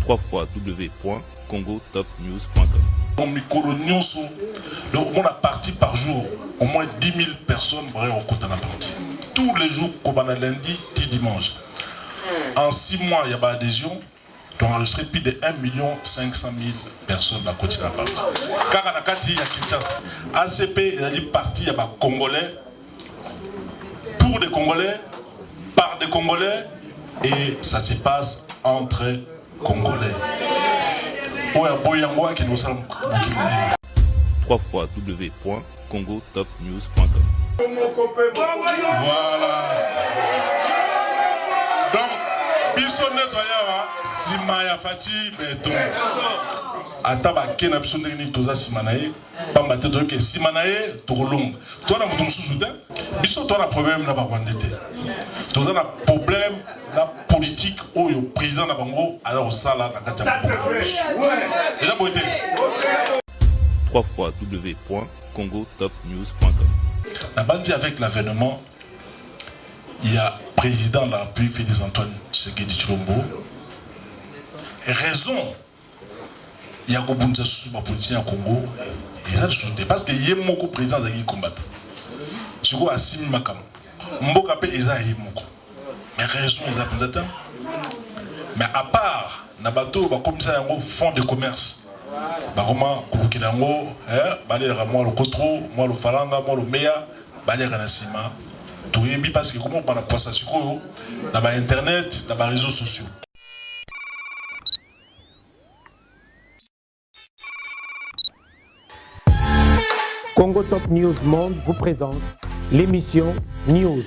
www.congotopnews.com. Donc on a parti par jour, au moins 10 000 personnes au côté de la partie. Tous les jours, comme on a lundi, dimanche. En 6 mois, il y a pas d'adhésion. Tu as enregistré plus de 1 500 000 personnes à côté de la partie. Car à la Kati, il y a Kinshasa. ACP, il y a des partis, il y a des Congolais, pour des Congolais, par des Congolais, et ça se passe entre Congolais. www.congotopnews.com. Voilà. Donc, Bissonnet, Simaya Fati, Béton. Ataba Kena Bissonnet, Toza Simanae, Pambate, que Simanae, Torolong. Toi, on a mon sous-soutien. Bissonnet, toi, on a problème là-bas, Toza, on a problème, la politique, où le président de Bango, alors au Sala, la Kata. Et là, beauté. www.congotopnews.com. La bande avec l'avènement, il y a le président de la République, Félix Antoine Tshisekedi Tshilombo. Et raison, il y a un politicien au Congo. Et ça, parce qu'il y a un président qui combat. Si vous avez Assimi Makam, Mboka Pe Eza Moko. Mais raison, ils ont. Mais à part, Nabato, comme ça, il y a un fonds de commerce. Comment Kulukilango, Balera, moi le Kotro, moi le Falanga, moi le Meya, Balera Nassima. Tout est bien parce que comment on a passé sur quoi dans Internet, dans les réseaux sociaux. Congo Top News Monde vous présente l'émission News,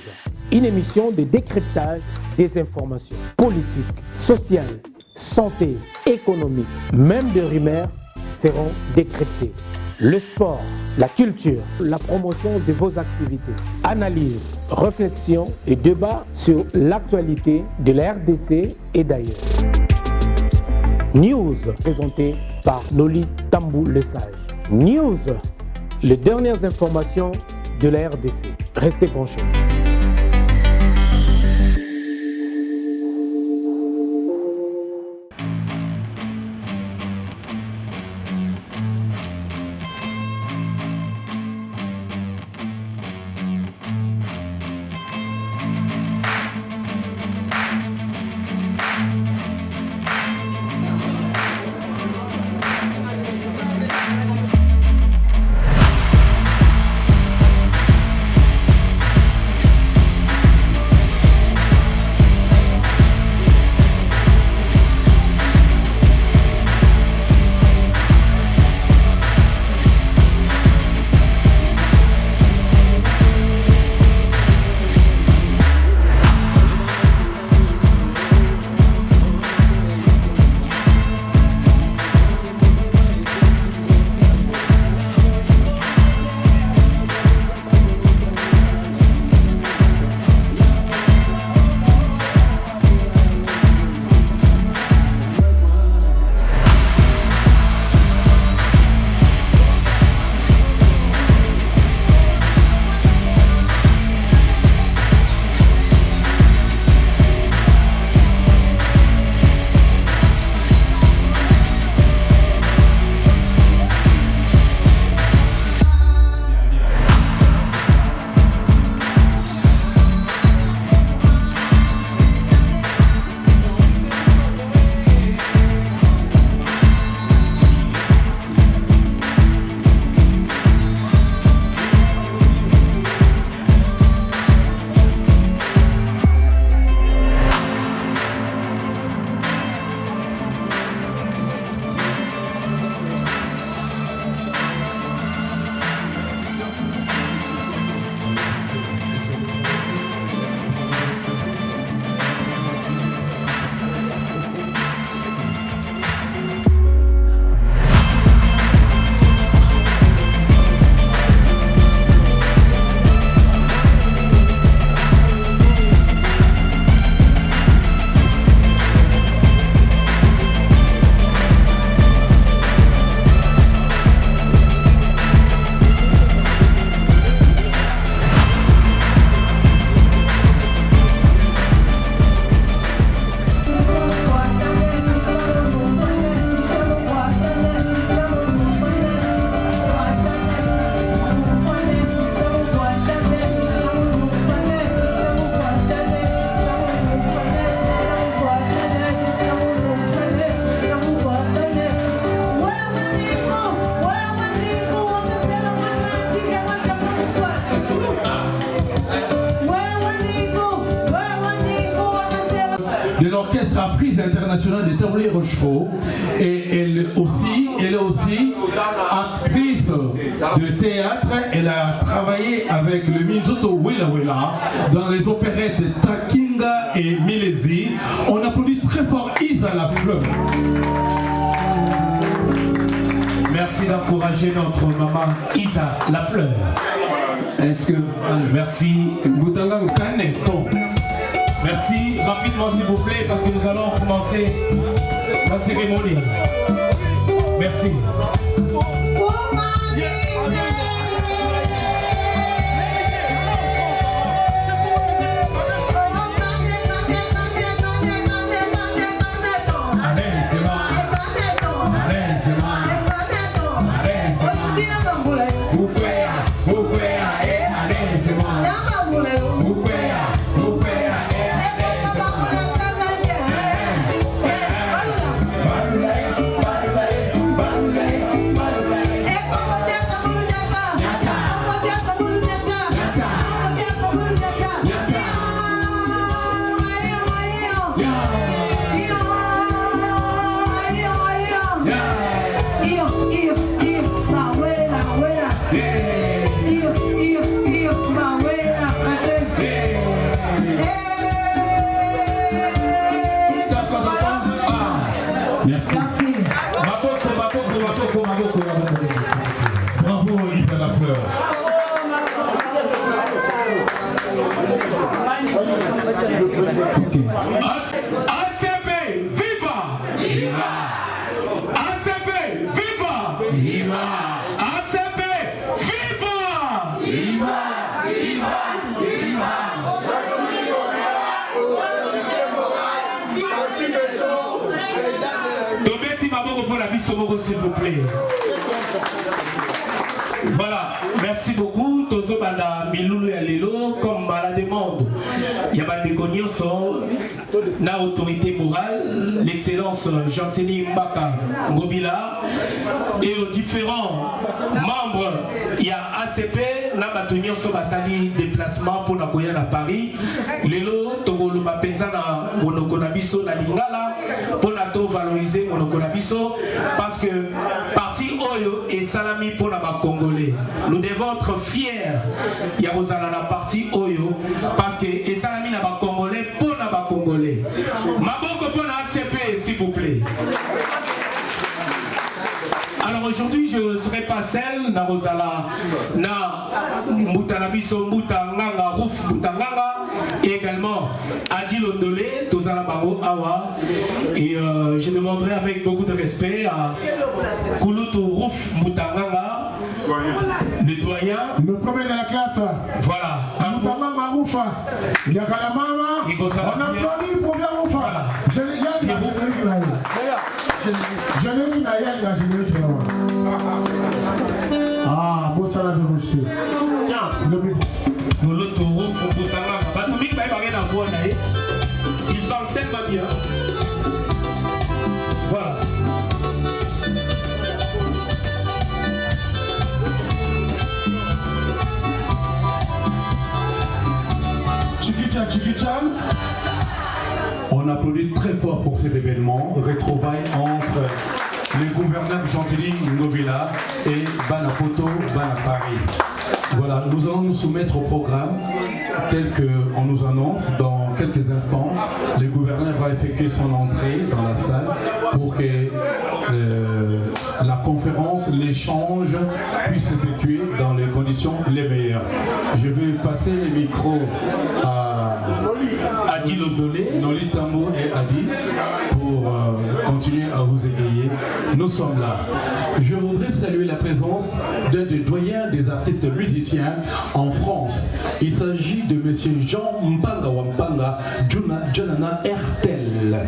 une émission de décryptage des informations politiques, sociales, santé, économique, même de rumeurs seront décryptées. Le sport, la culture, la promotion de vos activités, analyse, réflexion et débat sur l'actualité de la RDC et d'ailleurs. News présenté par Noli Tambou Le Sage. News, les dernières informations de la RDC. Restez branchés. l'orchestre Afrise International de Taoulé Rochereau et elle est aussi actrice de théâtre. Elle a travaillé avec le Minzoto Wela Wela dans les opérettes Takinga et Milesi. On applaudit très fort Isa Lafleur. Merci d'encourager notre maman Isa Lafleur. Est-ce que... Merci. Merci. Rapidement s'il vous plaît parce que nous allons commencer la cérémonie. Merci. Merci. Bravo Isa Lafleur. ACP, viva! Viva! ACP, viva! Viva! ACP, viva! Viva! Viva! Viva! Dobeti Maboko pour la Bissomoko, s'il vous plaît. Voilà, merci beaucoup. Tozo Banda Miloulou et Lelo, comme à la demande, il y a des cognos, la autorité morale, l'excellence Gentini Mbaka Ngobila, et aux différents membres, il y a ACP, na batunyo so basali déplacement pour la Goyane à Paris. Lelo, Togolo Mapenza na Monokonabiso na Lingala, pour la valoriser Monokonabiso, parce que parti Oyo et Salami pour la Congolais. Nous devons être fiers, il y a la partie Oyo, parce que et Salami na Congolais pour la Congolais. Maboko pour la ACP, s'il vous plaît. Alors aujourd'hui, je ne serai pas seul, na Rosala, na Moutanabiso, Moutanganga, Rouf Moutanganga, et également Adi Londolé, Tozala Bango Awa. Et je demanderai avec beaucoup de respect à Kouloutou Rouf Moutanganga, le doyen. Le premier de la classe. Voilà. Moutanganga Roufa. Yakalamama. On applaudit pour bien Roufa. Je l'ai dit la générique là. Je l'ai dit la générique là. Ah, bon ça l'a rejeté. Tiens, le micro. Kouloutou Rouf Moutanganga. Batoumik Baye Bagé dans quoi d'ailleurs. Il parle tellement bien. Voilà. Chikicham. On applaudit très fort pour cet événement, retrouvailles entre les gouverneurs Gentili Ngobila et Banapoto Bana Paris. Voilà, nous allons nous soumettre au programme tel qu'on nous annonce. Dans quelques instants, le gouverneur va effectuer son entrée dans la salle pour que la conférence, l'échange puisse s'effectuer dans les conditions les meilleures. Je vais passer le micro à Adi Lodolé, Noli Tambo et Adi pour continuer à vous égayer. Nous sommes là. Je voudrais saluer la présence d'un des doyens des artistes musiciens en France. Il s'agit de M. Jean Mpanga Wampanga, Janana Ertel.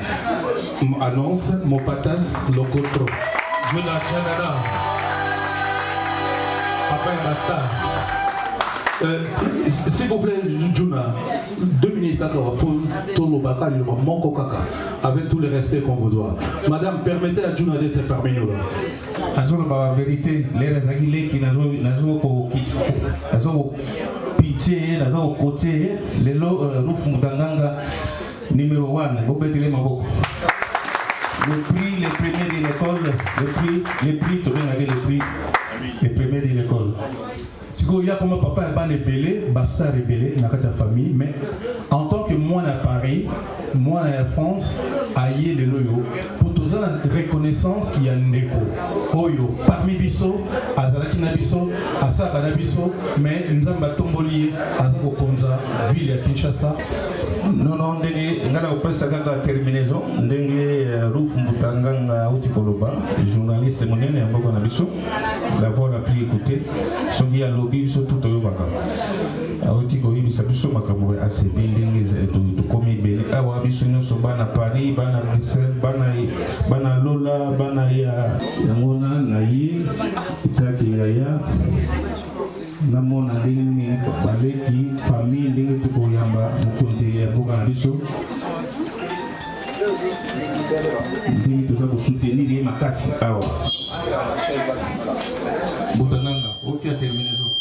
Annonce Mopatas Lokotro. Janana. Papa et Basta. S'il vous plaît, Juna, 2 minutes pour Tolobaka, Moko Kaka, avec tout le respect qu'on vous doit. Madame, permettez à Juna d'être parmi nous. La vérité, les résaguilés qui n'ont pitié, n'ont côté, les Rouf Moutanganga, numéro 1, vous pouvez dire Maboko. Le prix, les premiers de l'école, les prix, tout le monde avait les premiers de l'école. Si vous voyez comment papa est pas rebellé, basta rebellé dans la famille, mais en tant que moi à Paris, moi en France, aïe le loyo, pour tous la reconnaissance qu'il y a Ndeko, Oyo, parmi Bisso, Azalaki Nabiso, Asaka Nabiso, mais nous avons tombolié à Zakokonza, ville à Kinshasa. Non, ndenge ngala opesa kaka terminaison ndenge Ruf Mbutanga uti koloba journaliste monene mboko na biso d'avoir appris écouter soki ya lobby biso tout oyobaka uti ko yibisa biso makambo ya ACB ndenge to komi bele awa biso nyonso bana Paris bana Bruxelles bana Lola bana ya ngona na yi itaki ya namona ndenge baleki famille ndenge tukoyamba mokonzi ya mboka na biso ndenge toza kosoutenir ye makasi awa botananga otia terminaison.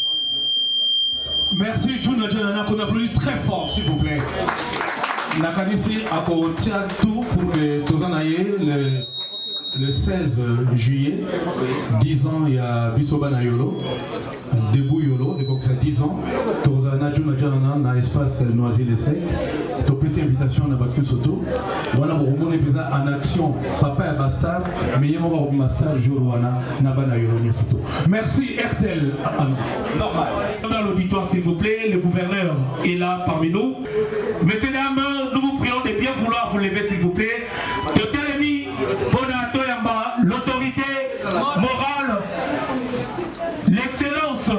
Merci Juna Janana, qu'on applaudit très fort s'il vous plaît. Nakanisi a tout pour que Tozanaye le 16 juillet, 10 ans, il y a Bisobana Yolo, debout Yolo, et donc c'est 10 ans. Tozana Juna Janana, dans l'espace Noisy-le-Sec. Tu peux invitation à Batku Soto. On a en action, papa et bastard, mais il y a un master jour Nabana Yolo Soto. Merci RTL. Normal. Dans l'auditoire, s'il vous plaît, le gouverneur est là parmi nous. Messieurs, dames, nous vous prions de bien vouloir vous lever, s'il vous plaît. De Telemi, Bonato Yamba, l'autorité morale, l'excellence,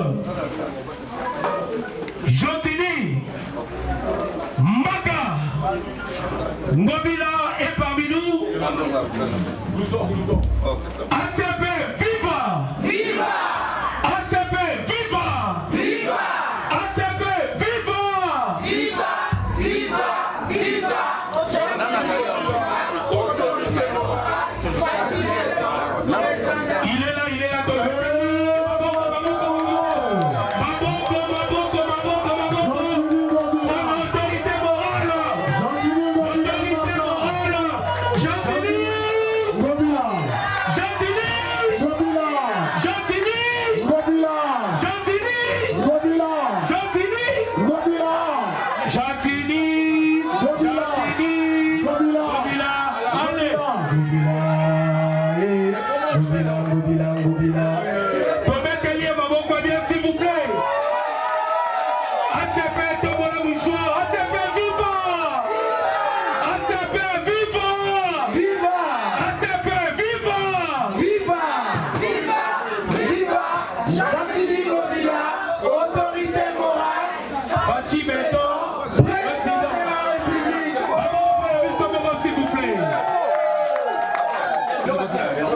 Jotini, Maka, Ngobila est parmi nous. ACP, viva! Viva! ACP, viva! Viva! ACP, viva! Viva! Viva! Viva! Il est là, l'autorité morale!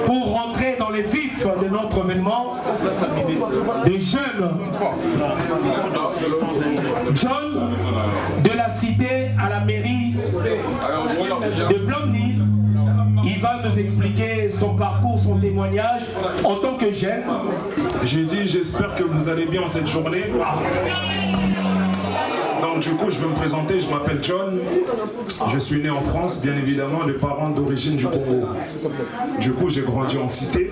Pour rentrer dans les vifs de notre événement, des jeunes, John de la cité à la mairie de Blomny, il va nous expliquer son parcours, son témoignage en tant que jeune. J'ai dit, j'espère que vous allez bien en cette journée. Donc du coup, je vais me présenter, je m'appelle John. Je suis né en France, bien évidemment, de parents d'origine du Congo. Du coup, j'ai grandi en cité.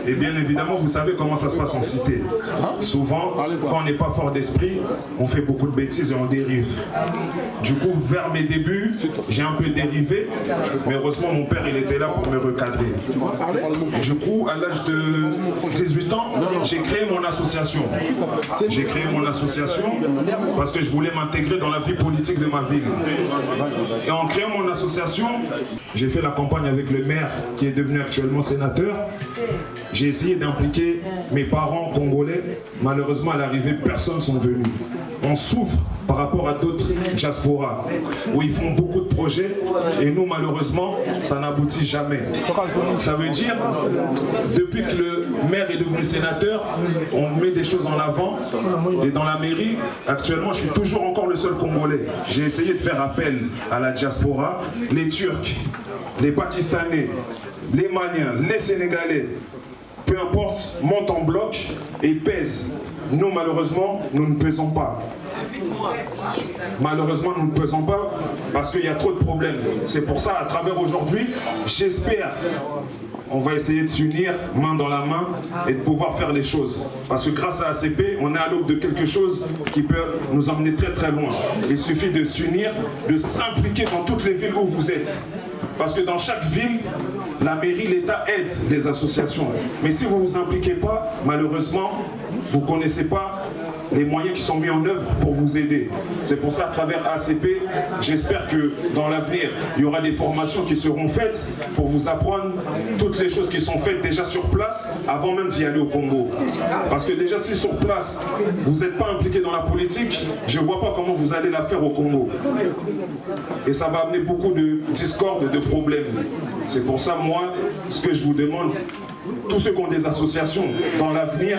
Et bien évidemment, vous savez comment ça se passe en cité. Souvent, quand on n'est pas fort d'esprit, on fait beaucoup de bêtises et on dérive. Du coup, vers mes débuts, j'ai un peu dérivé. Mais heureusement, mon père, il était là pour me recadrer. Du coup, à l'âge de 18 ans, j'ai créé mon association. J'ai créé mon association parce que je voulais m'intégrer dans la vie politique de ma ville. Et en créant mon association, j'ai fait la campagne avec le maire qui est devenu actuellement sénateur. J'ai essayé d'impliquer mes parents congolais. Malheureusement, à l'arrivée, personne ne sont venus. On souffre par rapport à d'autres diasporas où ils font beaucoup de projets et nous, malheureusement, ça n'aboutit jamais. Ça veut dire, depuis que le maire est devenu sénateur, on met des choses en avant. Et dans la mairie, actuellement, je suis toujours encore le seul Congolais. J'ai essayé de faire appel à la diaspora, les Turcs, les Pakistanais, les Maliens, les Sénégalais, peu importe, monte en bloc et pèse. Nous, malheureusement, nous ne pesons pas. Malheureusement, nous ne pesons pas parce qu'il y a trop de problèmes. C'est pour ça, à travers aujourd'hui, j'espère on va essayer de s'unir main dans la main et de pouvoir faire les choses. Parce que grâce à ACP, on est à l'aube de quelque chose qui peut nous emmener très très loin. Il suffit de s'unir, de s'impliquer dans toutes les villes où vous êtes. Parce que dans chaque ville, la mairie, l'État aide les associations. Mais si vous ne vous impliquez pas, malheureusement, vous ne connaissez pas les moyens qui sont mis en œuvre pour vous aider. C'est pour ça, à travers ACP, j'espère que dans l'avenir, il y aura des formations qui seront faites pour vous apprendre toutes les choses qui sont faites déjà sur place avant même d'y aller au Congo. Parce que déjà, si sur place, vous n'êtes pas impliqué dans la politique, je ne vois pas comment vous allez la faire au Congo. Et ça va amener beaucoup de discorde, de problèmes. C'est pour ça, moi, ce que je vous demande, tous ceux qui ont des associations, dans l'avenir,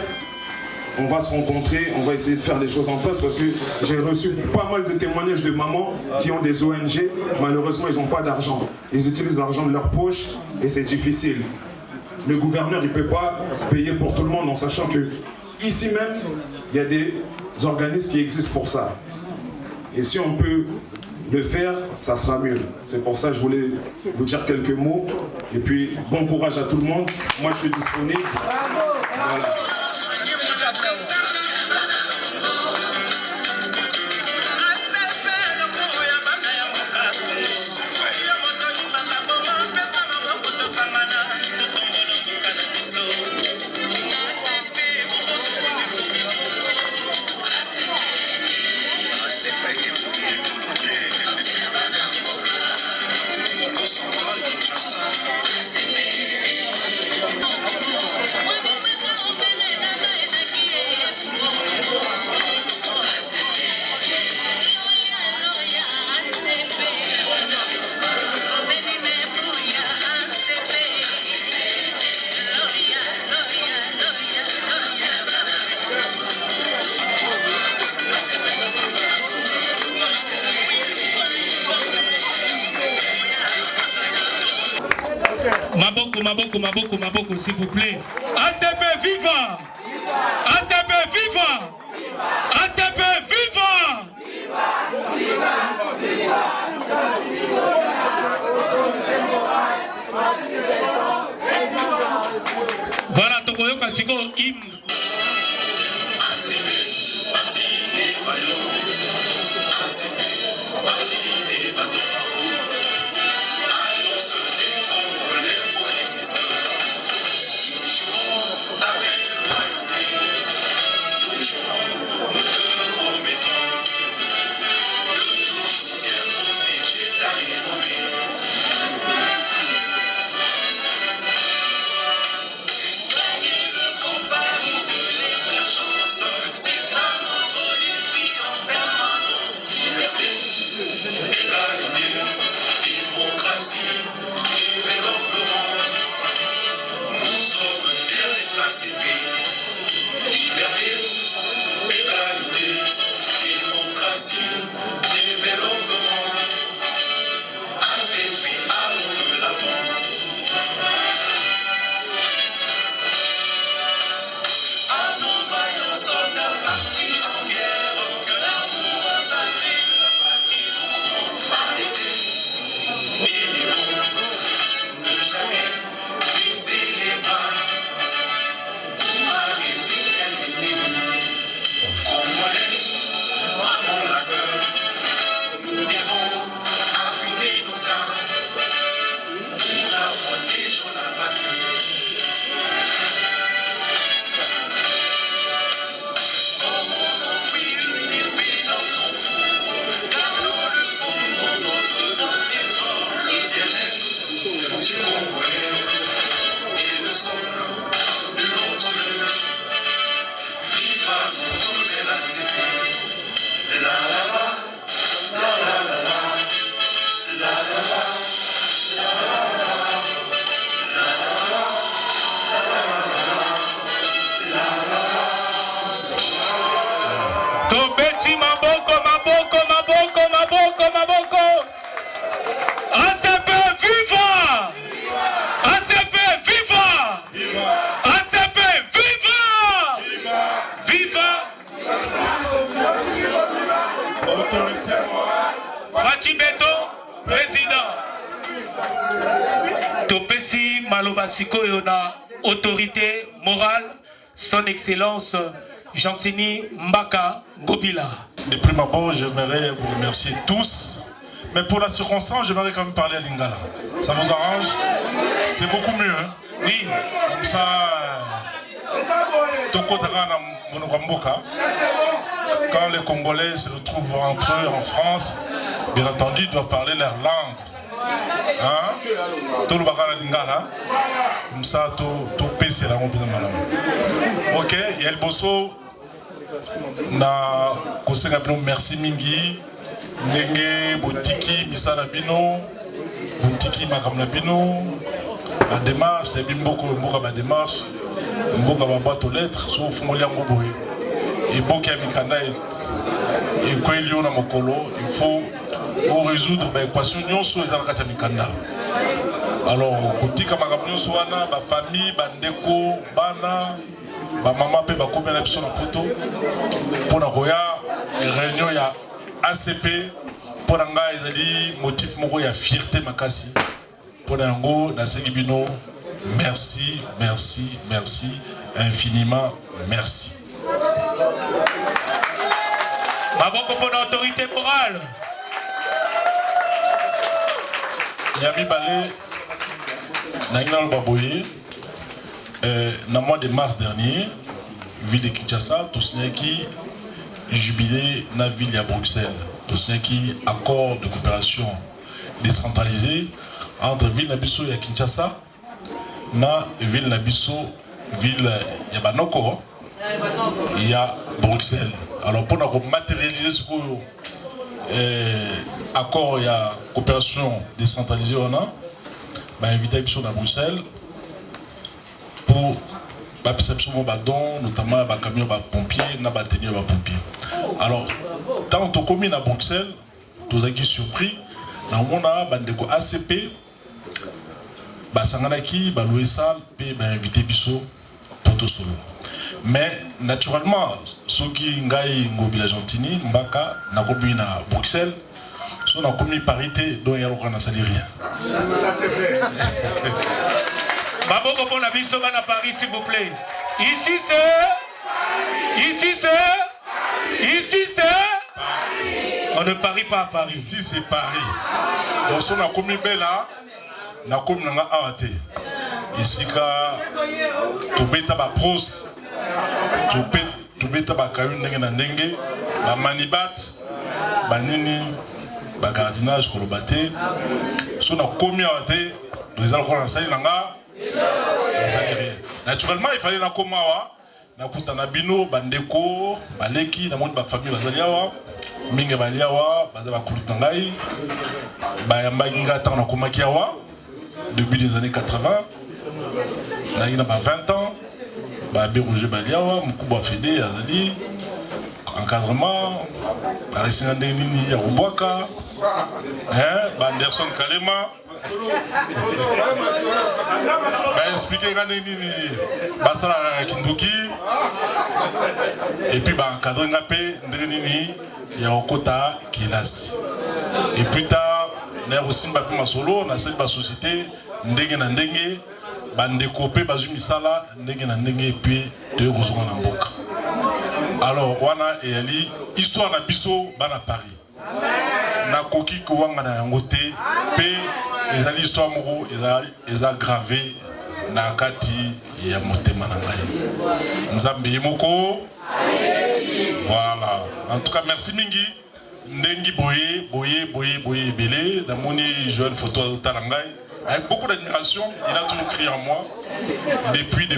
on va se rencontrer, on va essayer de faire des choses en place parce que j'ai reçu pas mal de témoignages de mamans qui ont des ONG. Malheureusement, ils n'ont pas d'argent. Ils utilisent l'argent de leur poche et c'est difficile. Le gouverneur, il ne peut pas payer pour tout le monde en sachant que ici même, il y a des organismes qui existent pour ça. Et si on peut le faire, ça sera mieux. C'est pour ça que je voulais vous dire quelques mots. Et puis, bon courage à tout le monde. Moi, je suis disponible. Voilà. Maboko, s'il vous plaît. ACP viva! ACP viva! ACP viva! Voilà, Tokoyoka Siko hymne. Combat Topesi Maloba Sikoyo na autorité morale, son excellence Gentini Mbaka Ngobila. De prime abord, j'aimerais vous remercier tous. Mais pour la circonstance, j'aimerais quand même parler à Lingala. Ça vous arrange? C'est beaucoup mieux, hein? Oui. Comme ça, quand les Congolais se retrouvent entre eux en France, bien entendu, ils doivent parler leur langue. Hein? Tout le bagage Lingala. Comme ça, tout PC là, on peut dire. Ok, il y a le bosso. Na conseil merci mingi. Nenge botiki misala bino botiki makamna bino la démarche c'est bimboko mboka ba démarche mboka ba boîte aux lettres sauf molia ngoboye et boka mikanda et kwelio na mokolo il faut résoudre ba équation nyonso ezala kata mikanda. Alors botika makamna nyonso wana ba famille ba ndeko bana ba mama pe ba komela biso na poto pona koya réunion ya ACP pour nga ezali motif moko ya fierté makasi pour nango na Segibino. Merci, merci, merci infiniment, merci. Maboko pour l'autorité morale. Yami Balé Nainal Baboye na mois de mars dernier, ville de Kinshasa, tout ce qui jubilé na ville à Bruxelles. Tout ce qui accord de coopération décentralisé entre ville Nabiso et Kinshasa, na ville Nabiso, ville Yabanoko, il y a Bruxelles. Alors pour nous matérialiser ce accord il y a coopération décentralisée on a, bah invité Nabiso à Bruxelles pour notamment les camions de pompiers, les tenue de pompiers. Alors, quand on a commis à Bruxelles, nous avons été surpris, nous avons un ACP, Basanganaki, l'OSAL, et invité Bisso pour tout solo. Mais naturellement, ceux qui ont été à Gentini, Mbaka, n'a commis à Bruxelles, sont en commis parité, dont il y a rien. Maboko pour la biso à Paris, s'il vous plaît. Ici c'est. Ici c'est. Ici c'est. On ne parie pas à Paris. Ici c'est Paris. Donc si on a commis Bella, on a commis Awate. Ici quand tu bêta ba pros, tu bêta ba kayun ndenge, ba manibat, ba nini, ba gardinage kolobate. Si on a commis Awate, nous allons commencer nanga. Naturellement, il fallait la komawa, na kutana bino, bandeko, baleki, na monde ba famille bazaliawa, minge baliawa, bazaba kulutangai, bayamba inga tan na komakiawa, depuis les années 80, na ina ba 20 ans, ba Bérouge baliawa, mukuba fédé azali, encadrement, ba Resina Ndeni ya Rubwaka, ba Anderson Kalema. Expliquer Basala Kinduki et puis encadrer Ngapé Ndrenini Yaokota Kilas. Et plus tard, nous avons aussi ma solo, dans cette société, Ndenge Nandenge, Bandekopé Bazumisala, Ndenge Nandenge, et puis de Rouzouan Namboka. Alors, Wana et Ali, histoire na biso, Bana Paris. Na koki kouanga na yangote, pe ezali histoire moko eza gravé na kati ya motema na ngai. Nzambe yemoko. Voilà. En tout cas, merci mingi. Ndengi boye belé. Damoni jeune photo de Talangai. Avec beaucoup d'admiration, il a toujours crié en moi. Depuis,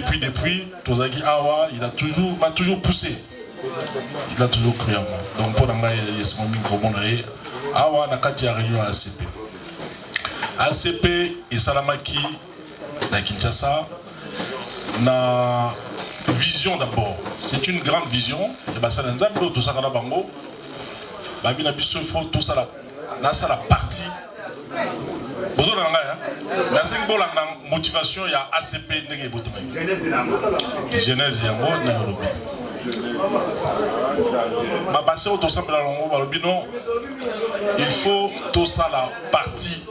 Tozaki Awa, il m'a toujours poussé. Il a toujours crié en moi. Donc pour Langai, il y a ce moment comme on a Awa nakati ya réunion à ACP. ACP et Salamaki na Kinshasa na vision d'abord. C'est une grande vision. Et bah ça n'ensemble tout ça kana bango. Ba bina biso il faut tout ça là ça la partie. Bozo na ngai hein. Na singbola na motivation il y a ACP ndenge botima. Genèse yango na Europe. Ma passé au il faut tout ça la partie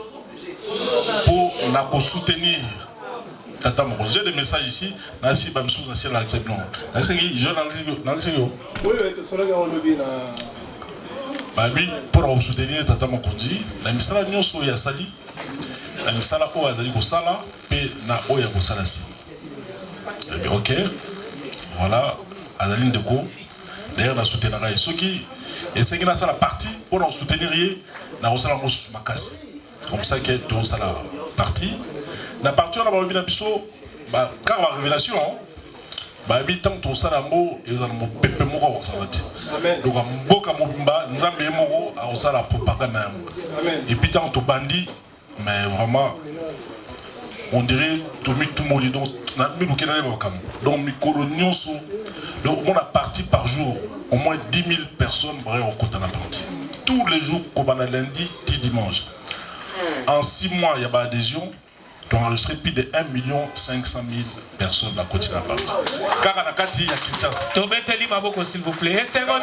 pour nous soutenir. J'ai des messages ici, Nancy Bamsou, Nancy l'accepte. Pour nous soutenir, Tata Mokondi, la misala nyonso ya sali, la misala o azali ko sala, pe na o ya ko sala si. Ok, voilà, azali ndeko, d'ailleurs na soutenir rai. Ceux qui essaient de faire la partie pour nous soutenir, na ko sala mosu makasi. Comme ça que tout ça la partie. Na partie on a pas bien biso, bah car la révélation, bah habitant tout ça la mot et dans mon pepe moko ça va dire. Donc mboka mobimba nzambe moko a ça la propagande. Et puis tant tout bandit, mais vraiment on dirait tout le monde donc na mi lu kenale bakam. Donc mi colonion so donc on a parti par jour au moins 10 000 personnes bref au côté na partie. Tous les jours comme on a lundi, dimanche. En 6 mois, il y a des adhésions. Tu as enregistré plus de 1 500 000 personnes dans la côte de la partie. Car à la Kati, il y a Kinshasa. Tobeteli Maboko, s'il vous plaît. Et 50.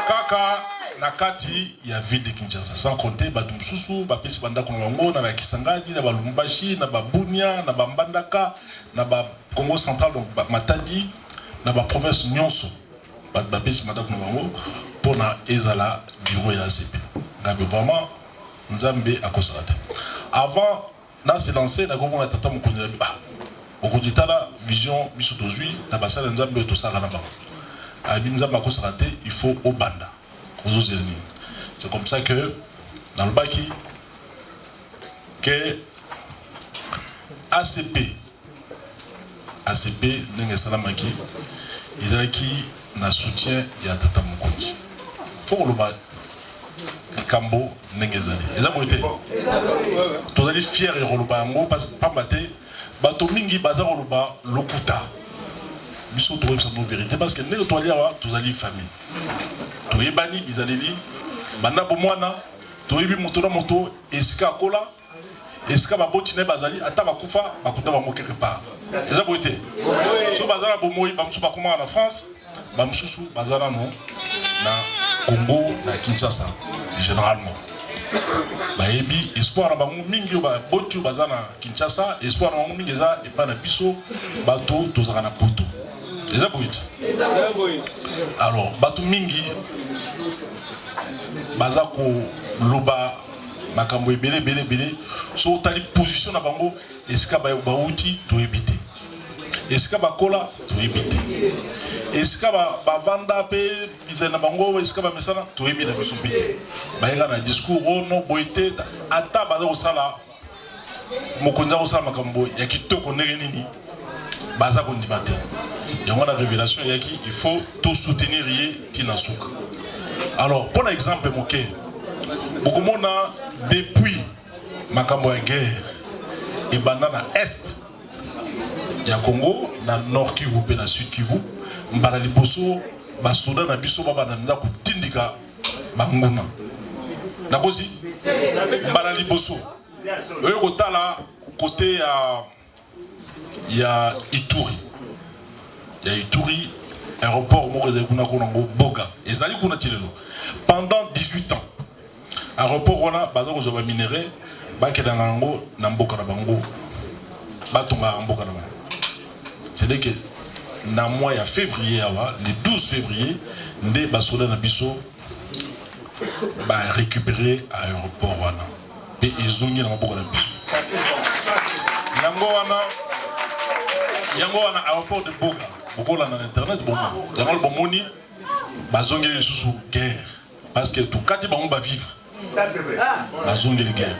Kaka, na Kati, il y a ville de Kinshasa. Sans compter, Batumsusu, Bapis Banda Kongo, Naba Kisangani, Naba Lumbashi, Naba Bunia, Naba Mbandaka, Naba Congo central, donc Matadi, Naba province Nyonso. Bapis Banda Kongo, pour na Ezala, bureau et ACP. Vraiment, Nzambe a constaté. Avant, là c'est lancé, la gomme on a tata mon connaît pas. Au cours du temps là, vision bisotozui, la basse de Nzambe tout ça ranaba. Abi Nzambe a constaté, il faut au banda. C'est comme ça que dans le baki que ACP n'engé salamaki, il a qui na soutien ya tata mon connaît. Faut le bas. Kambo Nengezali. Et ça, vous êtes tous les fiers et rolobango parce que pas maté, bato mingi bazar roloba lokuta. Biso trouver sa vérité parce que nous toilia tous les familles. Tous les bani bizaleli, banda bomwana, tous les motora moto, eska kola, eska babotine bazali, ata bakufa, bakuta bango quelque part. Et ça, vous êtes so bazara bomoi, bamsou bakoma en France, bamsusu bazara non, na Congo, na Kinshasa. Généralement. Baebi espoir na bango mingi ba botu bazana Kinshasa, espoir na bango mingi za et pas na biso bato tozaka na poto. Eza boit. Alors bato mingi bazako loba makambo ebele bele so tali position na bango eska ba bauti to ebité. Eska bakola to ebité. Eska ba vanda pe bizena bango eska ba mesana to ebi na biso pe ba ira na discours no boité ata ba zo sala mokonza ko sala makambo ya kitoko ndenge nini baza ko ndibate yango na révélation yaki il faut tout soutenir tina suka. Alors pour exemple moké beaucoup mona depuis makambo ya guerre et banana est ya Congo na nord Kivu pe na sud Kivu mbala liboso basoda na biso baba na ndako tindika banguna nakosi mbala liboso oyo kotala côté ya Ituri aéroport moko ezali kuna konango boga ezali kuna tilelo pendant 18 ans aéroport wana baza kozwa ba minerai bakela nango na mboka na bango batonga mboka na bango. C'est que dans le mois de février, le 12 février, nous avons récupéré l'aéroport. Et ils ont mis dans le aéroport de Boga. Boga dans internet, ils ont mis guerre. Parce que tout le monde va vivre. Ils ont mis guerre.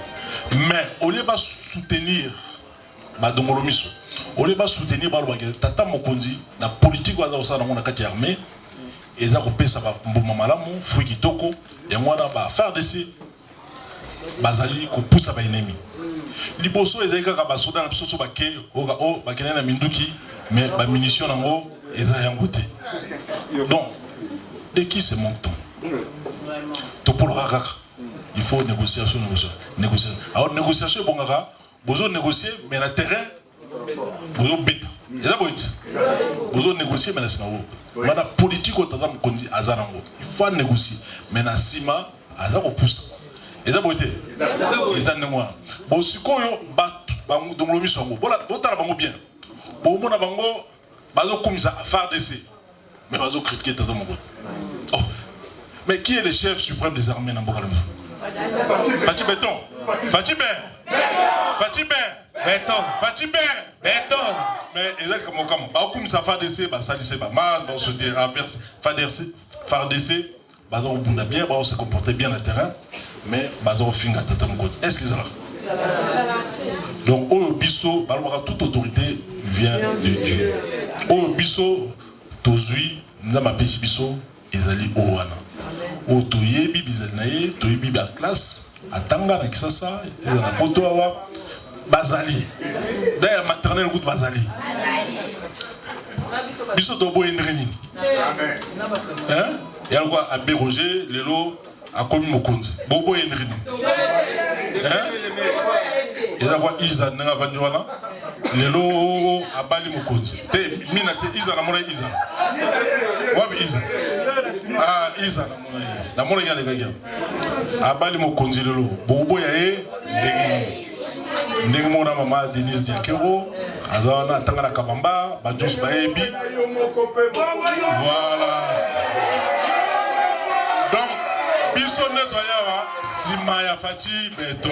Mais au lieu de soutenir, on va soutenir Tata Mokonzi, la politique de la armée, et ça va faire des fruits qui toko, et on va faire des choses, bazali ko poussa ba ennemi. Liboso ezalika ka basoda na biso bake o bakena na minduki, mais ba munitions nango eza yango te. Donc, de qui c'est mon temps? To pour raka. Il faut négociation. Alors négociation bon ngaka, bozo négocier mais na terrain bozo beta. Eza boit. Bozo négocier mais na sima wo. Mana politique au Tata Mokonzi azanango. Il faut négocier mais na sima azako poussa. eza bote eza ndengwa bo sikoyo bango dongolo miso ngo botala bango bien bo mona bango bazo komisa FARDC mais bazo critiquer tata moko. Oh mais qui est le chef suprême des armées na Mboka? Fachi Béton. Fachi Béton. Mais exact comme ba komisa FARDC ba salisse ba mal ba se renverse FARDC ba zo bunda bien ba se comporter bien na terrain mais ba zo finga tata moko. Est-ce qu'ils ont donc au biso toute autorité vient de Dieu. Au biso tozui nzamba pesi biso ezali owana. O toyebi bizali na ye toyebi ba classe atanga na kisasa na poto awa bazali. D'ailleurs maternelle route bazali. Biso tobo endreni. Hein? Ya quoi Abbé Roger lelo akomi mokonzi. Bobo endreni. Hein? Et là quoi Isa n'a pas vendu là. Lelo abali mokonzi. Te mina te Isa na mona Isa. Wabi Isa. Ah Isa na mona Isa. Na mona yale gaya. Abali mokonzi lelo. Bobo ya e ndenge mona mama Denise Diakero. Azana tanga na kabamba ba Jos ba ebi. Voilà. Donc biso nettoyawa sima ya Fachi Béton.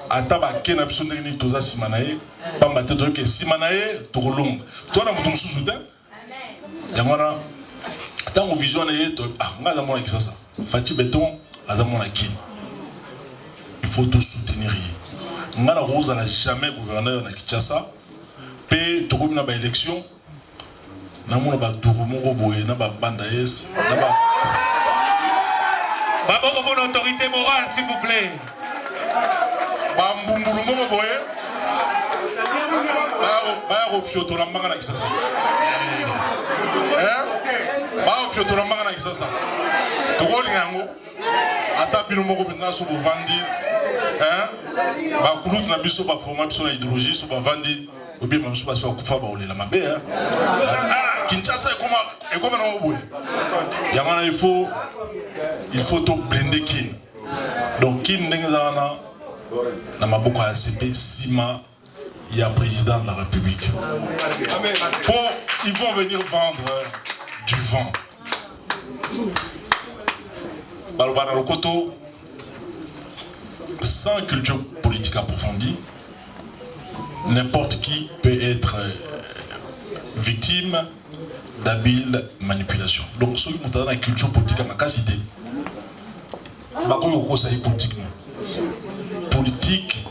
Ata ba kena biso ndenge ni toza sima na ye pamba te to ke sima na ye to kolonga to na mutu mususu te yango na tango vision na ye to ngaza mona kisasa Fachi Béton aza mona kin il faut tout soutenir ye ngana roza na jamais gouverneur na Kinshasa pe to komina ba élection na mona ba durumo boye na ba banda yes na ba Bravo pour l'autorité morale, s'il vous plaît. Bambungulu moko boye. Ba ofioto la mbanga na kisasa. Ba ofioto la mbanga na kisasa. Tokoli ngango. Ata bino moko penza so bovandi. Ba kulutu na biso ba forma biso na idéologie so ba vandi. Obi ma biso ba so kufa ba olela mabe. Kinshasa et comment on boue. Yamana il faut tout blender kin. Donc kin ndengezana na maboko ya CP Sima il y a président de la République. Bon, ils vont venir vendre du vent. Balobana Lokoto, sans culture politique approfondie, n'importe qui peut être victime d'habiles manipulations. Donc, ceux qui ont la culture politique à ma qualité, politique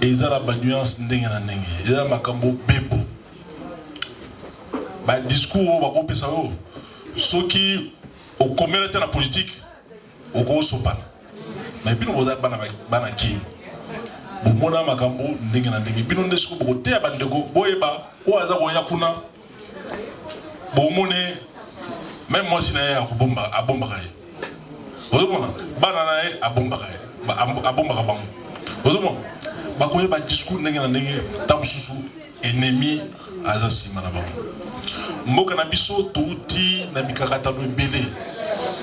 et dans la nuance ndenge na ndenge et dans makambo bebo ba discours ba ko pesa yo ceux qui au communauté la politique au ko sopana mais bino boza bana ki bo mona makambo ndenge na ndenge bino ndesko bo te bandeko boyeba o aza ko yakuna bo mone même moi si na ya ko bomba abomba kai o mona bana na e abomba kai abomba ka bango o ba koye ba discours ndenge na ndenge tamsusu ennemi aza sima na bango mboka na biso touti na mikakata no ebele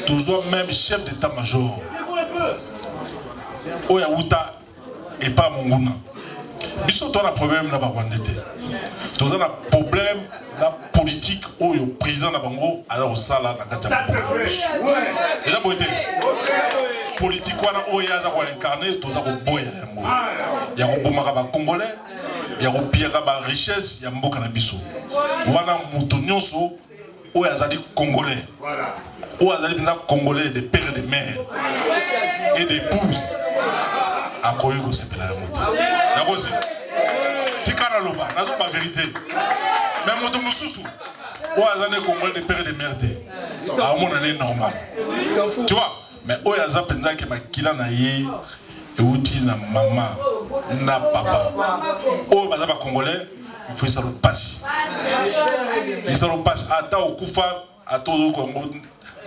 tozwa même chef d'état-major oya uta et pas monguna biso to na problème na ba rwandete toza na problème na politique oyo président na bango ala osala na kati ya mboka eza boite politique wana oyo aza ko incarner toza ko boya yango ya ko bomaka ba congolais ya ko piaka ba richesse ya mboka na biso wana mutu nyonso oyo azali congolais oyo azali na congolais de père et de mère et d'épouse akoyi ko sepela yango na kosi tikana loba nazo ba vérité mais mutu mususu oyo azali congolais de père et de mère te a mona ne normal tu vois mais oyo aza penza ke makila na ye euti na mama na papa oyo baza ba congolais il faut ça le passe et ça le passe ata okufa ata Congo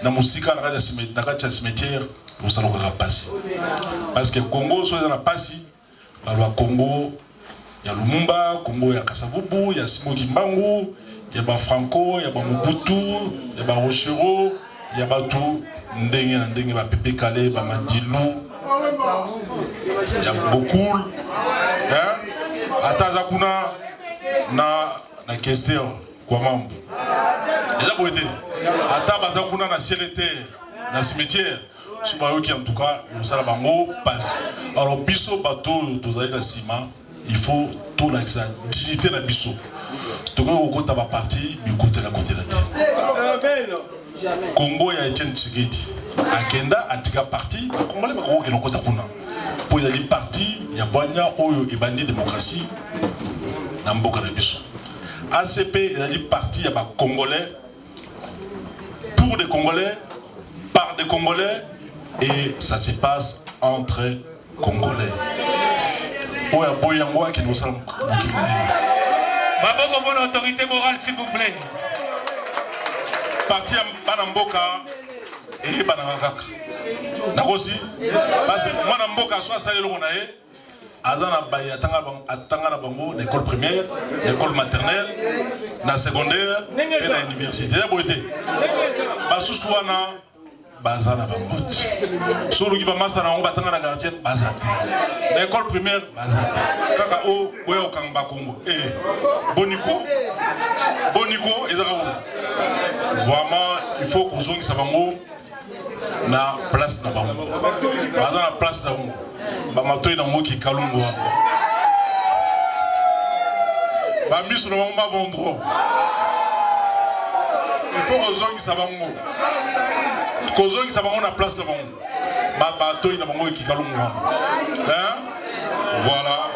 na musika na kati ya cimetière au salon ka passe parce que Congo so na passe balwa Congo ya Lumumba Congo ya Kasavubu ya Simoki Mbangu ya ba Franco ya ba Mobutu ya ba Rochero il y a tout ndenge ba Pepe Kale ba Mandilou il y a beaucoup hein ataza kuna na question kwa mambo eza boite ata baza kuna na cielete na cimetière soba yoki en tout cas ça bango passe alors biso bateau tozali na ciment il faut tout la dignité na biso to ko kota ba parti bi côté la terre Congo ya Etienne Tshisekedi akenda atika parti Congolais ba ko kota kuna pour y aller parti ya banya oyo ebandi démocratie na mboka na biso ACP est parti ya ba Congolais pour des Congolais par des Congolais et ça se passe entre Congolais. Oya boyango qui nous sommes Baboko bonne autorité morale s'il vous plaît. Parti bana mboka et bana kaka. Nakosi parce que moi na mboka soit salé lo na ye azana baya atanga na bango l'école primaire, l'école maternelle, la secondaire et la université. Ya boité. Basusu wana bazana bango. Solo ki ba master na batanga na gardienne bazana. L'école primaire bazana. Kaka o koyo kanga Congo. Boniko ezaka. Vraiment il faut qu'on zongi sa bango na place na bango. Bazana place na bango. Bamatoy na moki kalungwa bamiso na bango bavondro il faut kozongisa bango na place na bango bamatoy na bango ki kalungwa hein voilà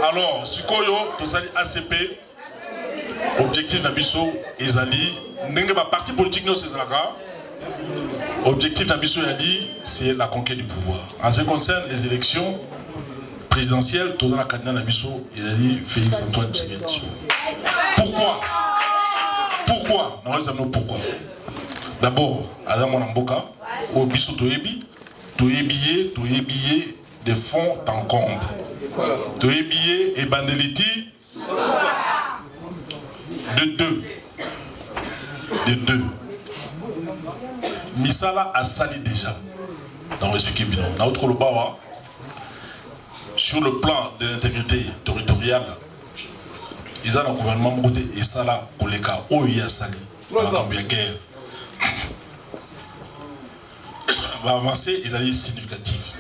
alors sikoyo tozali ACP objectif na biso ezali ndenge ba parti politique nyonso ezalaka. Objectif d'Abisso Yali, c'est la conquête du pouvoir. En ce qui concerne les élections présidentielles, tout dans la candidat d'Abisso Yali, Félix Antoine Tshisekedi. Pourquoi? Pourquoi? D'abord, Adam Mboka, au Bisso Toyebi, des fonds en comble. Toyebi et Bandeliti, de deux. Misala a sali déjà. Dans l'expliquer bien. Sur le plan de l'intégrité territoriale, ils ont un gouvernement côté et ça là, Koleka, Oya Sali, la guerre. Va avancer, ils allaient significatif.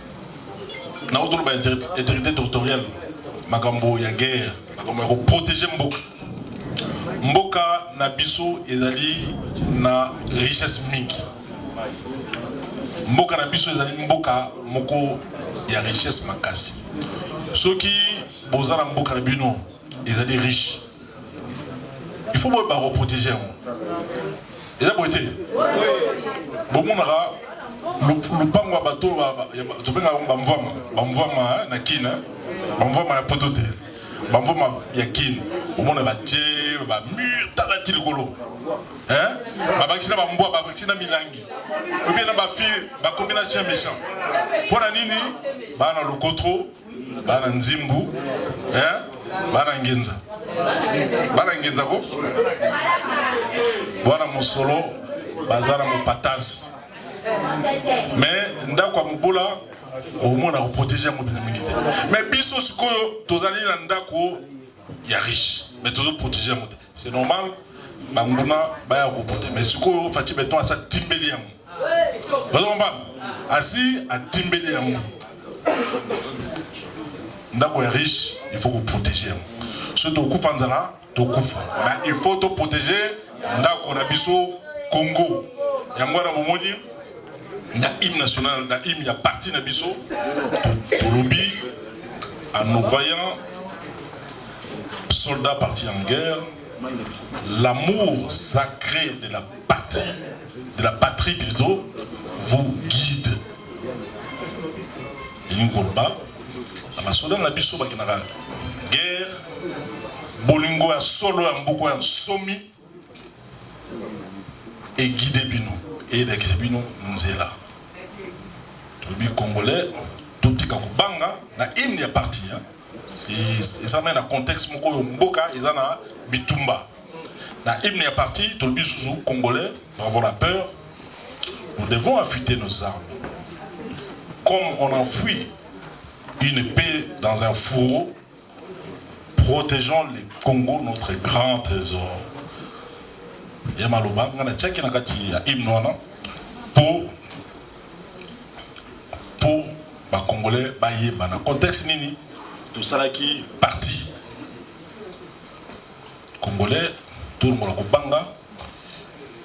Dans l'intégrité territoriale, Magambo, ya guerre, Magambo, protéger Mboka. Mboka, Nabiso, ils allaient na richesse mingi. Mboka na biso ezali mboka moko ya richesse makasi. Soki bozala mboka na bino ezali riche. Il faut ba reprotéger. Eza boité. Bomonaka lupango bato to benga bamvama na kina. Bamvama ya potote. Bamvama ya kina. Omona ba tie ba mur talati likolo. Hein? Babakina bamboa babakina milangi. Ou bien ba fille ba combination méchant. Pour la nini bana lokotro, bana nzimbu, hein? Bana ngenza. Bana ngenza ko? Bana mosolo, bazana mopatas. Mais ndako mubola au moins à protéger mon mingi. Mais biso sikoyo tozali na ndako ya riche. Mais toujours protéger mon. C'est normal. Banguna baya kopote mais siko fati beton asa timbeli yango bazomba asi a timbeli yango ndako ya riche il faut protéger yango surtout kufa nzala to kufa mais il faut to protéger ndako na biso Congo yango na momoni na hymne national na hymne ya parti na biso to lobby en nous voyant soldats partis en guerre. L'amour sacré de la patrie plutôt, vous guide. Et nous combat, la soldat n'a biso bakinara guerre, bolingo ya solo ya mboko ya somi et guider bino et la guider bino nzela. Le Congolais tout tika kubanga na hymne ya parti hein. Et ça met dans le contexte moko mboka ezana bitumba. La hymne est parti, tout le monde Congolais, pour avoir la peur. Nous devons affûter nos armes. Comme on enfouit une épée dans un fourreau, protégeons les Congo, notre grand trésor. Yamaloba, on a tchaki na kati ya hymne pour les Congolais, dans le contexte nini, tout ça qui parti. Congolais, tout le monde banga,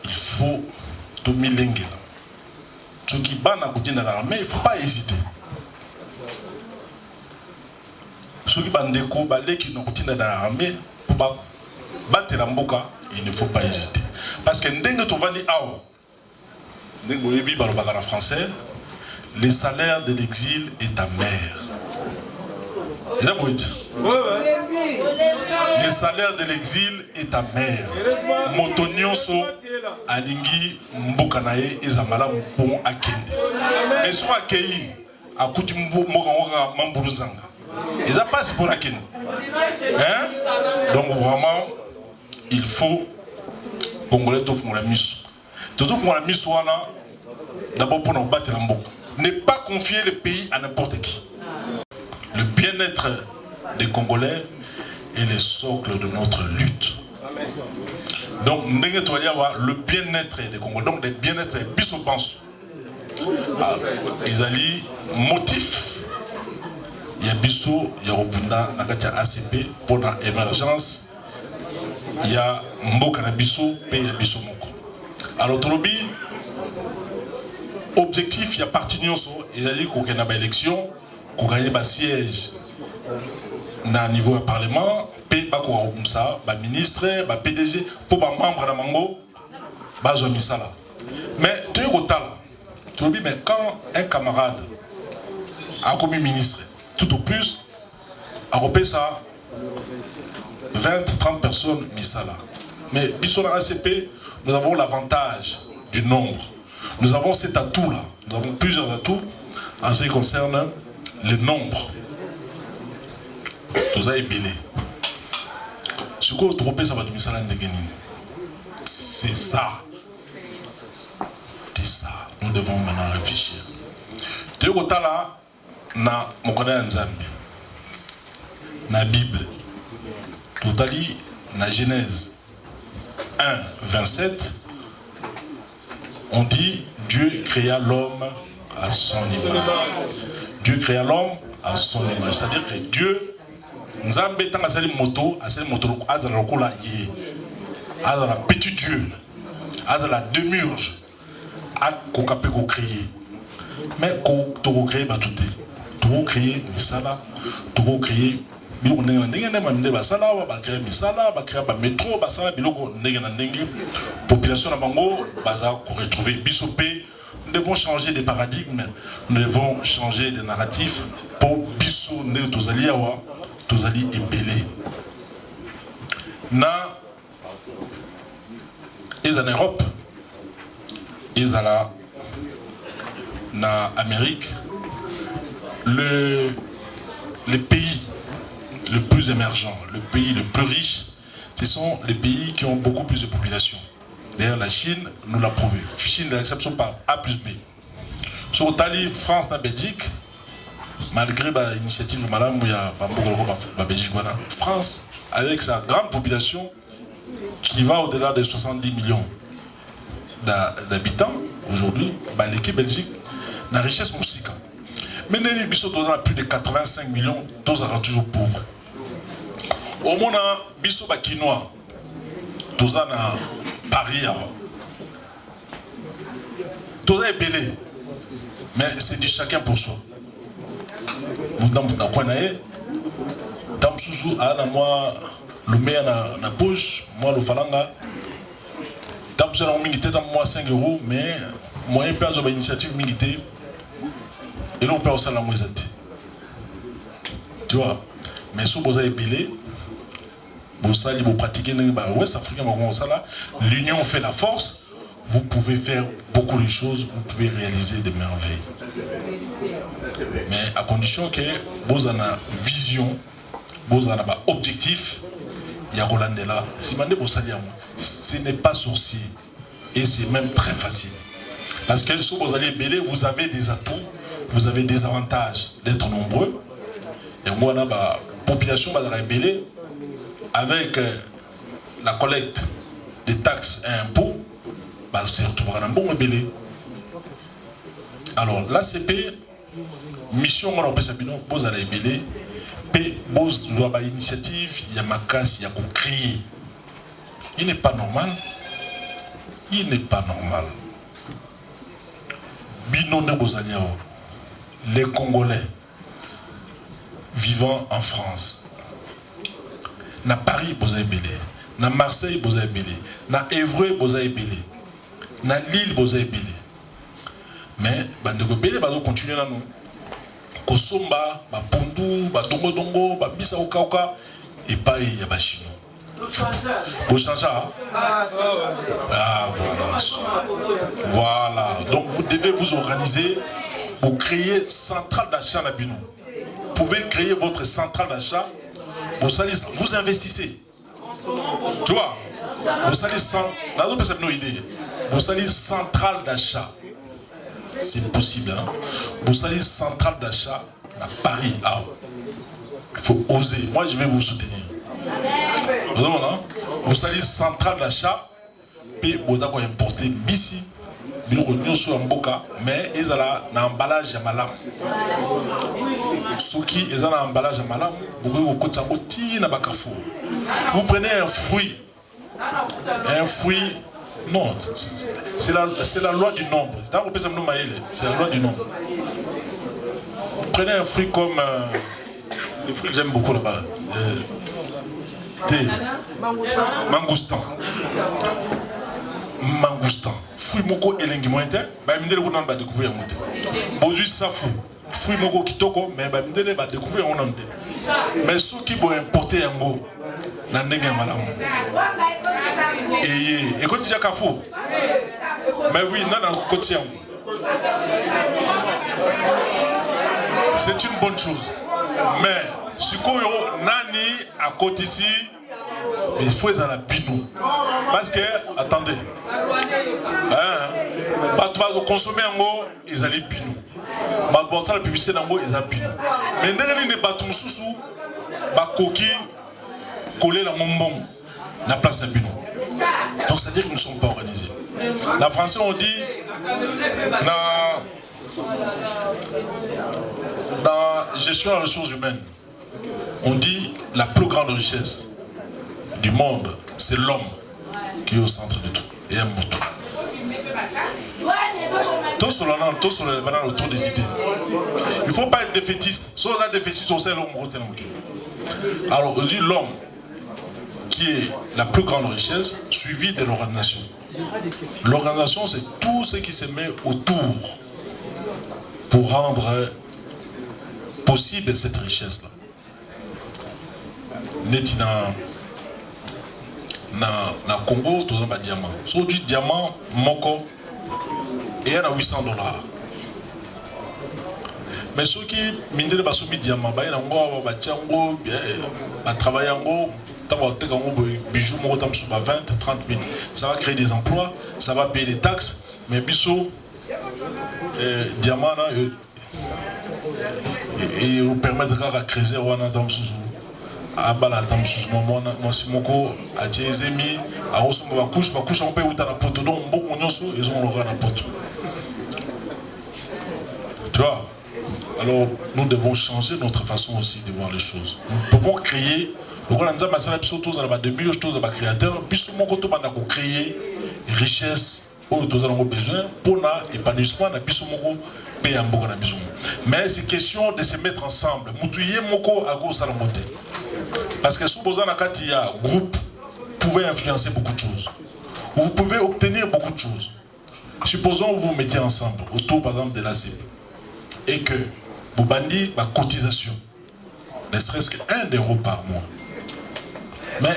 il faut tout milengue. Ceux qui battent dans l'armée, il ne faut pas hésiter. Ceux qui battent qui dans l'armée, pour battre la mboka, il ne faut pas hésiter. Parce que ndenge tu vas dire en français, le salaire de l'exil est amer. Le salaire de l'exil est amer. Motonioso alingi mbokanae ezamala bon akende. Mais soit accueilli à kuti mboka mamburuzanga. Ils a pas pour akende. Hein? Donc vraiment il faut Congolais tout font la mise. Tout font la mise d'abord pour nous battre la mboka. Ne pas confier le pays à n'importe qui. Le bien-être des Congolais est le socle de notre lutte. Donc, le bien-être des Congolais, donc le bien-être des biso pense. Ils allaient motif. Il y a biso, il y a Robunda, il y a ACP pour l'émergence. Il y a Mboka na biso, il y a biso moko. Alors, Tolobi, objectif, il y a parti nyonso, ils allaient qu'on ait une élection, qu'on gagne un siège na niveau du parlement, paye pas comme ça, ba ministre, ba PDG, pour ba membre de Mango, ba zomisala. Mais tu es au tal, tu dis mais quand un camarade a commis ministre, tout au plus, a repayé ça 20-30 personnes misala. Mais sur la ACP, nous avons l'avantage du nombre. Nous avons cet atout-là. Nous avons plusieurs atouts en ce qui concerne le nombre. Tout ça est belé. Ce qu'on trouve, ça va devenir ça. C'est ça. C'est ça. Nous devons maintenant réfléchir. Tu es là, na mokona nzambe. Na Bible. Tout à l'heure, na Genèse 1, 27. On dit Dieu créa l'homme à son image. Dieu créa l'homme à son image. C'est-à-dire que Dieu, Nzambe tanga sali moto, asali moto azala lokola ye. Azala petit Dieu. Azala démiurge. A kokape ko créer. Mais ko to créer ba touté. To créer misala, to créer biloko ndenge na ndenge na maminde basala ba créer misala, ba créer ba métro, basala biloko ndenge na ndenge. Population na bango baza ko retrouver bisopé. Nous devons changer des paradigmes, nous devons changer des narratifs pour biso ne tozali awa, tozali ebele. Na ils en Europe, ils en na Amérique, le pays le plus émergent, le pays le plus riche, ce sont les pays qui ont beaucoup plus de population. D'ailleurs, la Chine nous l'a prouvé. Chine, l'exception par A plus B. Sur l'Italie, France, la Belgique, malgré l'initiative de Madame Mouya, la Belgique, France, avec sa grande population qui va au-delà de 70 millions d'habitants, aujourd'hui, l'équipe Belgique, la richesse moussika. Mais les bisous a plus de 85 millions, tous sont toujours pauvres. Au moins, bisous quinoa, tous sont Paris. Tous est belé. Mais c'est du chacun pour soi. Dans Sousou, moi, le maire na poche, moi le falanga. Dans moi 5 €, mais moi je perds une initiative militaire. Et là on perd au salaire moins. Tu vois, mais si vous avez belé, vous pratiquez l'Ouest africain, l'union fait la force. Vous pouvez faire beaucoup de choses, vous pouvez réaliser des merveilles. Mais à condition que vous avez une vision, vous avez un objectif, il y a Roland là. Si vous avez ce n'est pas sorcier. Et c'est même très facile. Parce que si vous allez belé, vous avez des atouts, vous avez des avantages d'être nombreux. Et moi, la population va belé avec la collecte des taxes et impôts, bah, se retrouvera dans un bon belé. Alors, l'ACP, mission, on peut s'appeler, vous allez belé, vous avez une initiative, il y a ma casse, il y a qu'on crie. Il n'est pas normal. Il n'est pas normal. Binon de Bozaniao, les Congolais vivant en France, na Paris, Bozaï Belé, na Marseille, Bozaï Belé, na Évreux, Bozaï Belé, na Lille, Bozaï Belé. Mais, Bandeko Belé, va continuer là, nous. Kosomba, Pundu, Dongo Dongo, Bisa Okauka, et pas il y a Bachino. Ah, voilà. Voilà. Donc vous devez vous organiser pour créer centrale d'achat à Bino. Vous pouvez créer votre centrale d'achat. Vous investissez. Tu vois, vous allez centrale d'achat. C'est possible. Hein? Vous allez centrale d'achat à Paris. Ah, il faut oser. Moi, je vais vous soutenir. Vous allez centrale d'achat, puis vous allez importer Bissi, mais ils ont un emballage à malam. Ceux qui ont un emballage à malam, vous prenez un fruit. Non, c'est la loi du nombre. C'est la loi du nombre. Prenez un fruit comme les fruits que j'aime beaucoup là-bas. Mangoustan. Fruit moko elengi mointe, ba mindele ko nan ba découvrir monte. Bodu safu. Fruit moko kitoko, mais ba mindele ba découvrir on nante. Mais ceux qui vont importer yango na ndenge ya malamu. Et quand tu as kafou. Mais oui, nana koti yango. C'est une bonne chose. Mais si koyo nani à côté ici, il faut être à la binou. Parce que, attendez, quand vous consommez un mot, ils allaient binou. Quand la publicité d'un mot, ils allaient binou. Mais quand vous avez un sous, coquille, collé dans mon bon, la place de binou. Donc, ça veut dire qu'ils ne sont pas organisés. La Français, on dit, dans gestion des ressources humaines, on dit la plus grande richesse du monde, c'est l'homme qui est au centre de tout. Et un moto. Tout sur le banane autour des idées. Il ne faut pas être défaitiste. Si on est défaitiste, on sait l'homme. Alors, on dit l'homme qui est la plus grande richesse, suivi de l'organisation. L'organisation, c'est tout ce qui se met autour pour rendre possible cette richesse-là. Netina na Congo, tu as un diamant. Sur du diamant, moko, et il y a $800. Mais ceux qui minent les bassous de diamant, ils travaillent en gros, bijoux, 20, 30 000. Ça va créer des emplois, ça va payer des taxes, mais biso, diamant, et vous permettre de créer un dans abala tamsus moi si moko a tiezemi a osumba ba couche on peut uta na poto donc beaucoup nyonso ils ont l'aura na poto. Tu vois, alors nous devons changer notre façon aussi de voir les choses. Nous pouvons créer on a nzamba sala biso tous à de meilleures choses ba créateur biso moko to banda ko créer richesse où tous avons besoin pour na épanouissement na biso moko pe ya mboka na biso. Mais c'est question de se mettre ensemble. Mutuye moko a go sala monter. Parce que sous Bozan Akati, il y a un groupe, vous pouvez influencer beaucoup de choses. Vous pouvez obtenir beaucoup de choses. Supposons que vous vous mettiez ensemble, autour par exemple de l'ACP, et que vous bandiez ma cotisation, ne serait-ce qu'1 € par mois. Mais,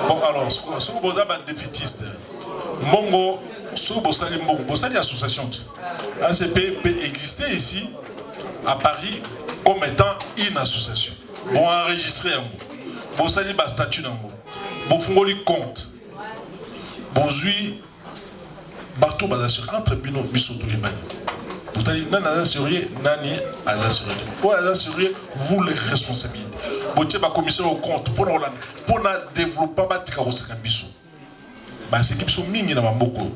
bon alors, si vous avez un défaitiste, Mongo, si vous avez une association, ACP peut exister ici, à Paris, comme étant une association. Bon, enregistrer un mot. Bon, ça dit, statut d'un mot. Bon, fongoli compte. Bon, bateau basassuré entre bino biso to libani. Vous allez nani assuré nani assuré. Pour assuré vous les responsabilités. Botier ba commissaire au compte pour na développer batika ko biso. Ba c'est qui sont mingi na maboko.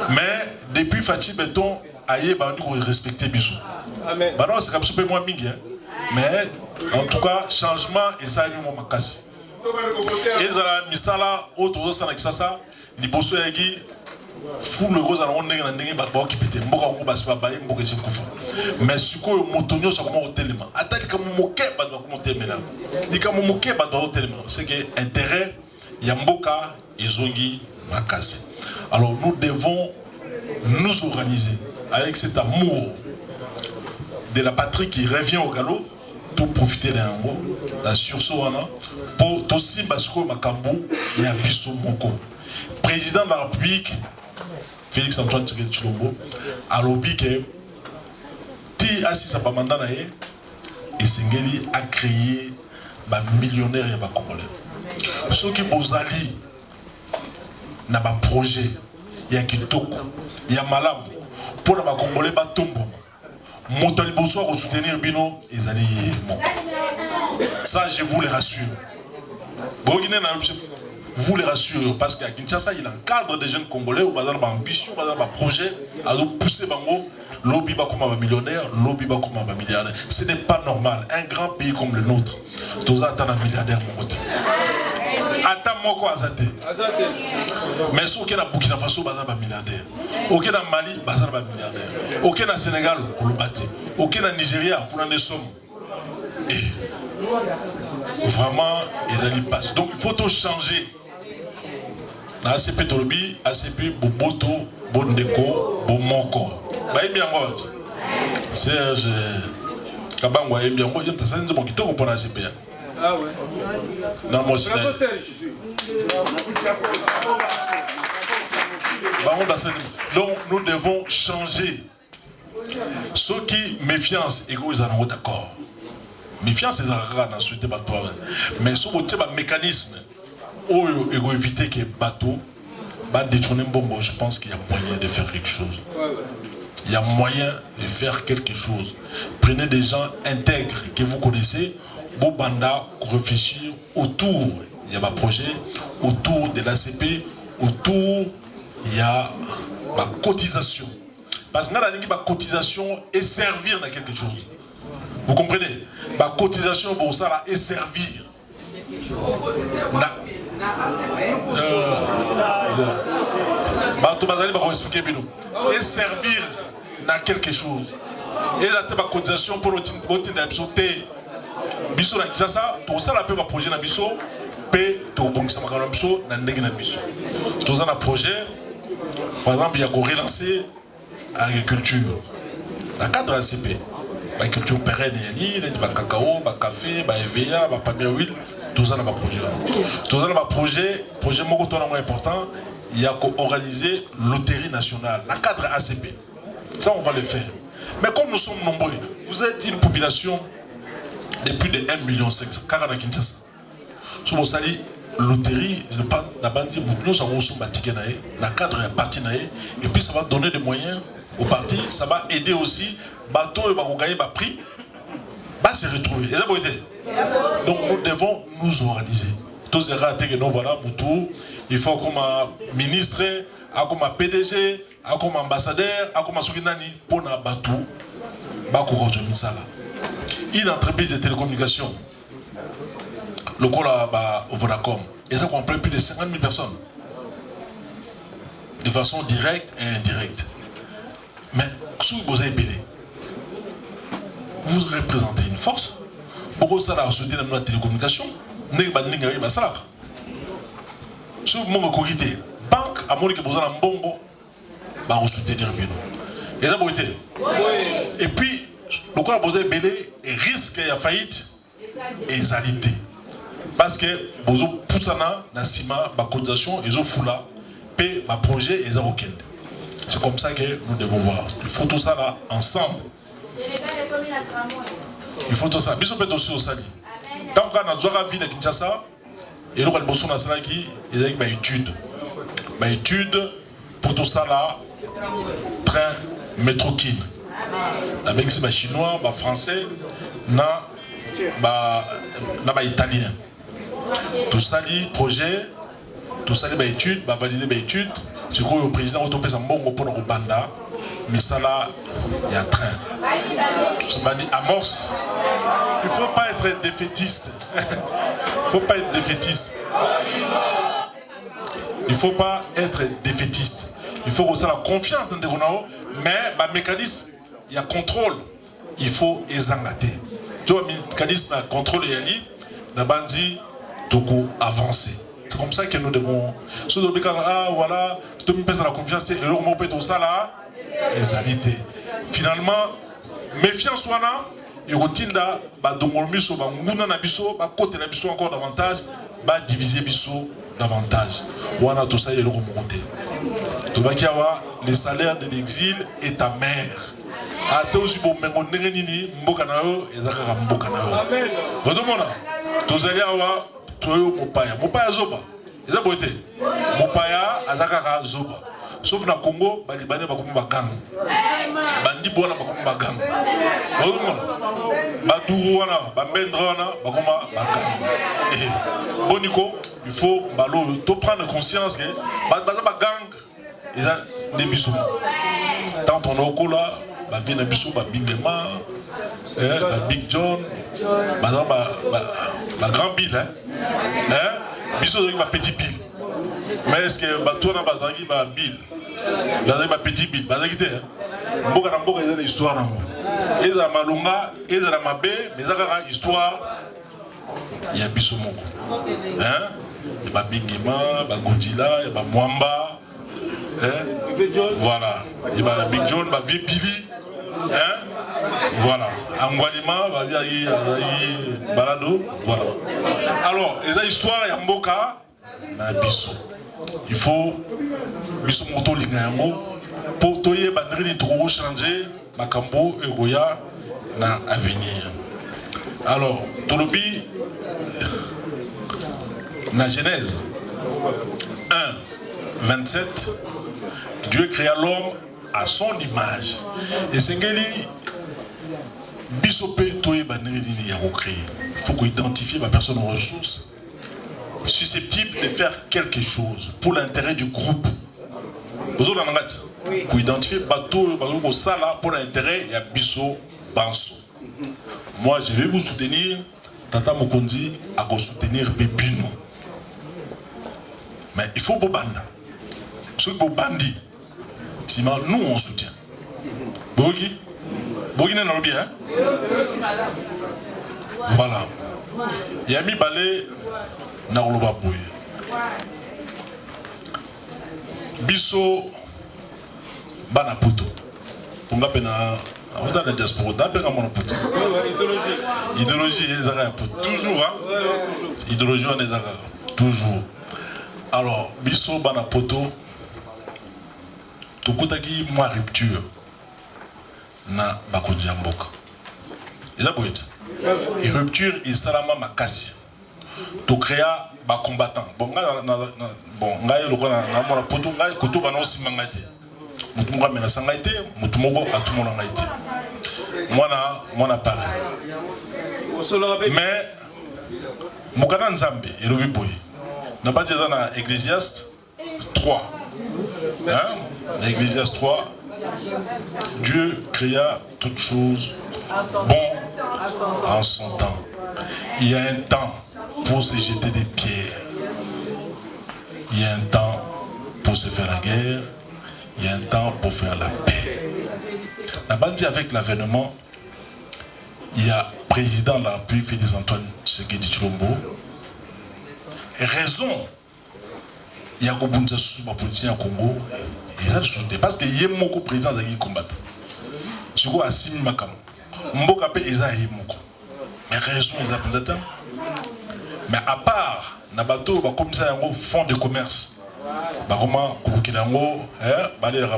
Mais depuis Fachi Béton aye ba on dit respecter biso. Amen. Bah non c'est comme ça peu moins mingi hein. Mais en tout cas changement et ça lui mon makasi. Et ça misala auto ça na ça liboso yagi fou le gros on ndenge na ndenge ba ba ki pété mboka ko ba ba mboka se kufa. Mais siko motonyo ça comment hotelema. Atali comme moké ba do comment terminer. Di comme moké ba do hotelema. C'est que intérêt ya mboka ezongi makasi. Alors nous devons nous organiser avec cet amour de la patrie qui revient au galop, tout profiter d'un mot, la sursaut pour aussi Basco Makambo et Abisso Moko. Président de la République, Félix Antoine Tshisekedi Tshilombo, a lobby que Ti Assis Abamanda Naye et Sengeli a créé des millionnaires et des Congolais. Ceux qui Bozali n'a pas projet, il y a Kitoko, il y a Malam, pour les Congolais, il y a Tombo. Montali Bonsoir au soutenir Bino, ils allaient ça, je vous les rassure. Vous les rassure, parce qu'à Kinshasa, il encadre des jeunes Congolais, où il y a ambition, il y a projet, à pousser Bango, lobby comme un millionnaire, lobby comme un milliardaire. Ce n'est pas normal. Un grand pays comme le nôtre, tous attendent un milliardaire, mon côté. Attends, moi, quoi, Azate. Mais si on a Burkina Faso, il y a un milliardaire. Ok, dans Mali, il y a un milliardaire. Ok, dans Sénégal, pour le battre. Ok, dans Nigeria, pour l'en des sommes. Et vraiment, il y passe. Donc, il faut tout changer. ACP Tolobi, ACP Boboto, Bondeko, Bomoko. Bah, bien, moi, Serge, Kabangwa, bien, moi, j'aime ça, c'est bon, qui te comprend ACP. Ah ouais. Non, moi, c'est. Donc, nous devons changer. Ceux qui méfiance, ils sont d'accord. Méfiance, c'est rare dans ce débat. Mais si vous avez un mécanisme où il faut éviter que les bateaux détournent un bombe, je pense qu'il y a moyen de faire quelque chose. Il y a moyen de faire quelque chose. Prenez des gens intègres que vous connaissez, vos bandas, réfléchir autour. Il y a un projet, autour de l'ACP, autour, il y a ma cotisation. Parce que la cotisation est servir dans quelque chose. Vous comprenez? Ma cotisation pour ça est servir. Et servir dans quelque chose. Et là, ma cotisation pour l'autre biso na Kinshasa, tout ça la peut ma projet na biso, pe to bongisa makana biso na ndenge na biso. Tout ça na projet, par exemple, il y a qu'on relancer l'agriculture. Dans le cadre de la CP, l'agriculture pérenne, il y a du cacao, du café, du EVA, du palmier huile, tout ça na projet. Tout ça na projet moko to na important, il y a qu'on organiser loterie nationale, dans le cadre de ACP. Ça on va le faire. Mais comme nous sommes nombreux, vous êtes une population de plus de 1,5 million car à Kinshasa. Si vous savez, loterie, la bande nous avons la cadre est parti et puis ça va donner des moyens aux partis, ça va aider aussi bateau et va gagner le prix, va se retrouver. Donc nous devons nous organiser. Tous ces ratés que nous voilà, il faut comme ministre, comme PDG, comme ambassadeur, comme Soukinani pour na bateau, une entreprise de télécommunications, le col au Vodacom, et ça comprend plus de 50 000 personnes, de façon directe et indirecte. Mais si vous avez belé, vous représentez une force, pour ça la société de la télécommunication, si vous avez une banque, à mon que vous avez un bongo, vous soutenez et ça et puis, le corps posé belé risque de faillite et zalité. Parce que vous poussez dans ciment, la cotisation, ils ont foula, paient le projet et ils ont aucun. C'est comme ça que nous devons voir. Il faut tout ça là ensemble. Il faut tout ça. Bisous peut aussi au Sali. Tant qu'on a besoin de vie de Kinshasa, et nous avons besoin de ça qui, ils ont une étude. Une étude pour tout ça là, train métro kin. Avec ces chinois, français, na italien. Tout ça li projet, tout ça li étude, valider étude. C'est quoi le président autopé sa mbongo pour le banda, mais ça là, il y a train. Tout ça va dire amorce. Il faut pas être défaitiste. Il faut pas être défaitiste. Il faut pas être défaitiste. Il faut aussi la confiance dans des gens, mais le mécanisme, il y a contrôle. Il faut exangater. Tu vois, le mécanisme de contrôle, il y a la bandit, tout avancer. C'est comme ça que nous devons. Si nous disons, ah voilà, tout le monde a la confiance, et le mot tout ça là, exalité. Finalement, méfiance, wana, et rotinda, dongol biso, nguna na biso, côté na biso encore davantage, diviser biso davantage. Wana tout ça, et le remonter. Tout va qui avoir le salaire de l'exil est ta mère. A te aussi bon, mais on n'est ni mbokanao et zaka mbokanao. Vous demandez, tous allez avoir. Mopaya zoba. Eza boité. Mopaya azaka zoba. Sauf na Congo, ba Libanais ba comme bagang. Bandi bona ba comme bagang. Ba Dourou wana, ba Mbendra wana ba comme bagang. Boniko, il faut balo to prendre conscience que ba gang eza des bisous. Tant on oko là, ba vina bisou ba Bingema, ba Big John, ba grand Bill hein. Bisous avec ma petit Bill. Mais est-ce que toi n'a pas dit ma Bill? Avec ma petit Bill. Parce que beaucoup de gens ont des histoires. Et dans ma longa, et dans ma baie, mais ça a une histoire. Il y a bisous mon. Il y a Bingema, il y a Godzilla, il y a Mwamba. Voilà. Il y a Big John, il y a Billy. Voilà. Angwalima, Balado. Voilà. Alors, les histoires, il y a Mboka, il faut Bissou Moto Lingango pour toyer Bandri trop changer Makambo et Goya na avenir. Alors, Tolobi, la Genèse 1, 27, Dieu créa l'homme à son image. Et c'est il faut qu'on identifie ma personne aux ressources susceptible de faire quelque chose pour l'intérêt du groupe. Pour identifier bateau pour l'intérêt, il y a Bisso Banso. Moi, je vais vous soutenir. Tata Mokondi a soutenir Bébino. Mais il faut Bobanda. Parce que Bobandi, sinon nous on soutient. Bogi n'est pas bien. Voilà. Il y a mis balai dans le baboué. Bisso Banaputo. Pour nga pena dans la diaspora, dans la monoputo. Idéologie toujours hein. Idéologie on est toujours. Alors Bisso Banaputo. Tout qui moi rupture na bakonzi ya mboka. Eza boyete. Et rupture et salama makasi. To créa ba combattant. Bon ngai lokona na mona poto ngai koto bana aussi mangate. Mutu mo mena sangaite, mutu moko atumo na ngaite. Mwana pareil. Mais mokana nzambe elobi boye. Na ba déjà na Ecclésiaste 3. Hein? Ecclésiaste 3, Dieu créa toutes choses bon en son temps. Il y a un temps pour se jeter des pierres. Il y a un temps pour se faire la guerre. Il y a un temps pour faire la paix. La bandit avec l'avènement, il y a président de la République Félix Antoine Tshisekedi Tshilombo. Et raison. Il y a beaucoup de politiciens au Congo. Parce qu'il y a beaucoup de présidents qui combattent. Si vous avez Assimi Makam, Mboka Pe Eza Moko. Mais raison, ils ont. Mais à part, Nabato, comme ça, il y a un fonds de commerce. Comment, Koukilango,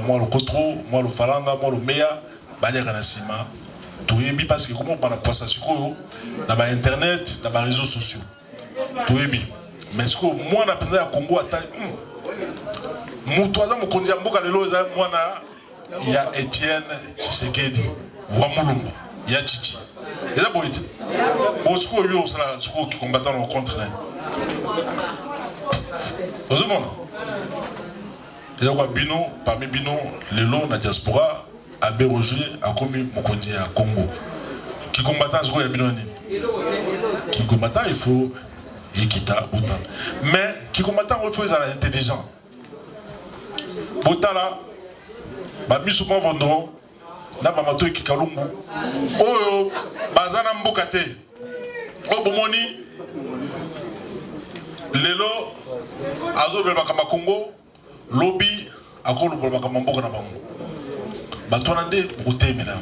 moi le Kotro, moi le Falanga, moi le Meya, Balia Ganasima. Tout est parce que comment on a passé sur dans Internet, dans les réseaux sociaux. Tout est bien. Mais ce que moi, on a pensé à Congo, Moutouaza Mokondi Mboka lelo eza mwana ya Etienne Tshisekedi wa Mulumba ya Chichi. Eza boite. Bon siko lui on sera siko qui combattant au contre nani. Ozomona. Eza kwa bino parmi bino lelo na diaspora Abbé Roger a commis Mokondi à Congo. Qui combattant siko ya bino nini? Qui combattant il faut équita autant. Mais qui combattant il faut être intelligent. Botala ba miso ko vendron na ba mato ki kalungu oyo bazana mboka te o bomoni lelo azo beba kama Congo lobby akolo beba kama mboka na bango batwana nde bote mena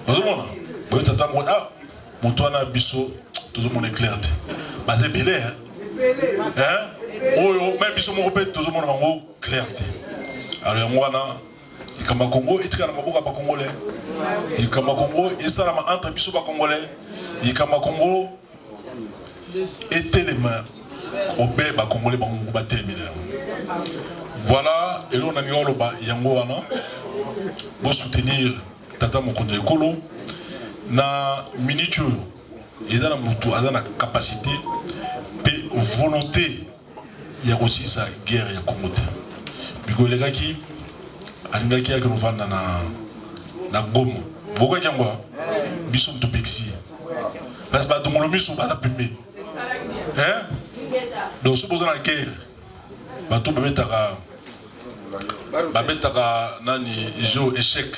ozomona boyo tata mo motwana biso tozo mon éclair te bazé belé hein oyo même biso mo repete tozo mon bango clair te alors mwana ikamba Congo etikana maboka ba congolais ikamba Congo esalama entre biso ba congolais ikamba Congo etelema obe ba congolais bango ba terminer voilà et l'on a mis au bas yango wana pour soutenir tata Mokonzi ekolo na minute ezana mutu azana capacité pe volonté ya aussi sa guerre ya Congo te biko elegaki alingaki ya konovanda na Goma boko kyangwa biso mtopexi parce que ba dongolo miso ba pembe hein donc ce besoin la guerre ba to babetaka nani jeu échec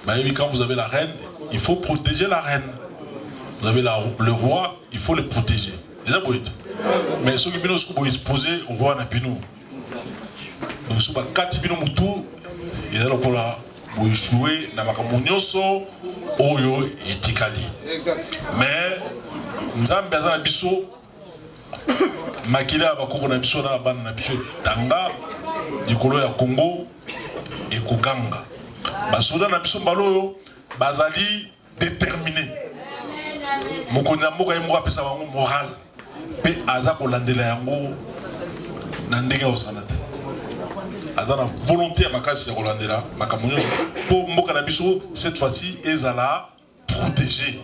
bah quand vous avez la reine il faut protéger la reine. Vous avez le roi, il faut le protéger. Mais ceux qui viennent se poser au roi n'a plus nous. Donc si vous avez 4 bino mutu, il y a encore là pour échouer na makamunyoso oyo etikali. Mais nous avons besoin de biso makila bakoko na biso na bana na biso tanga dikolo ya Congo et Koganga. Basoda na biso mbaloyo bazali déterminé. Mokonzi mboka yemo apesa bango moral pe aza kolandela yango na ndenge osanate aza na volonté ya makasi ya kolandela makamunyo po mboka na biso cette fois-ci ezala protégé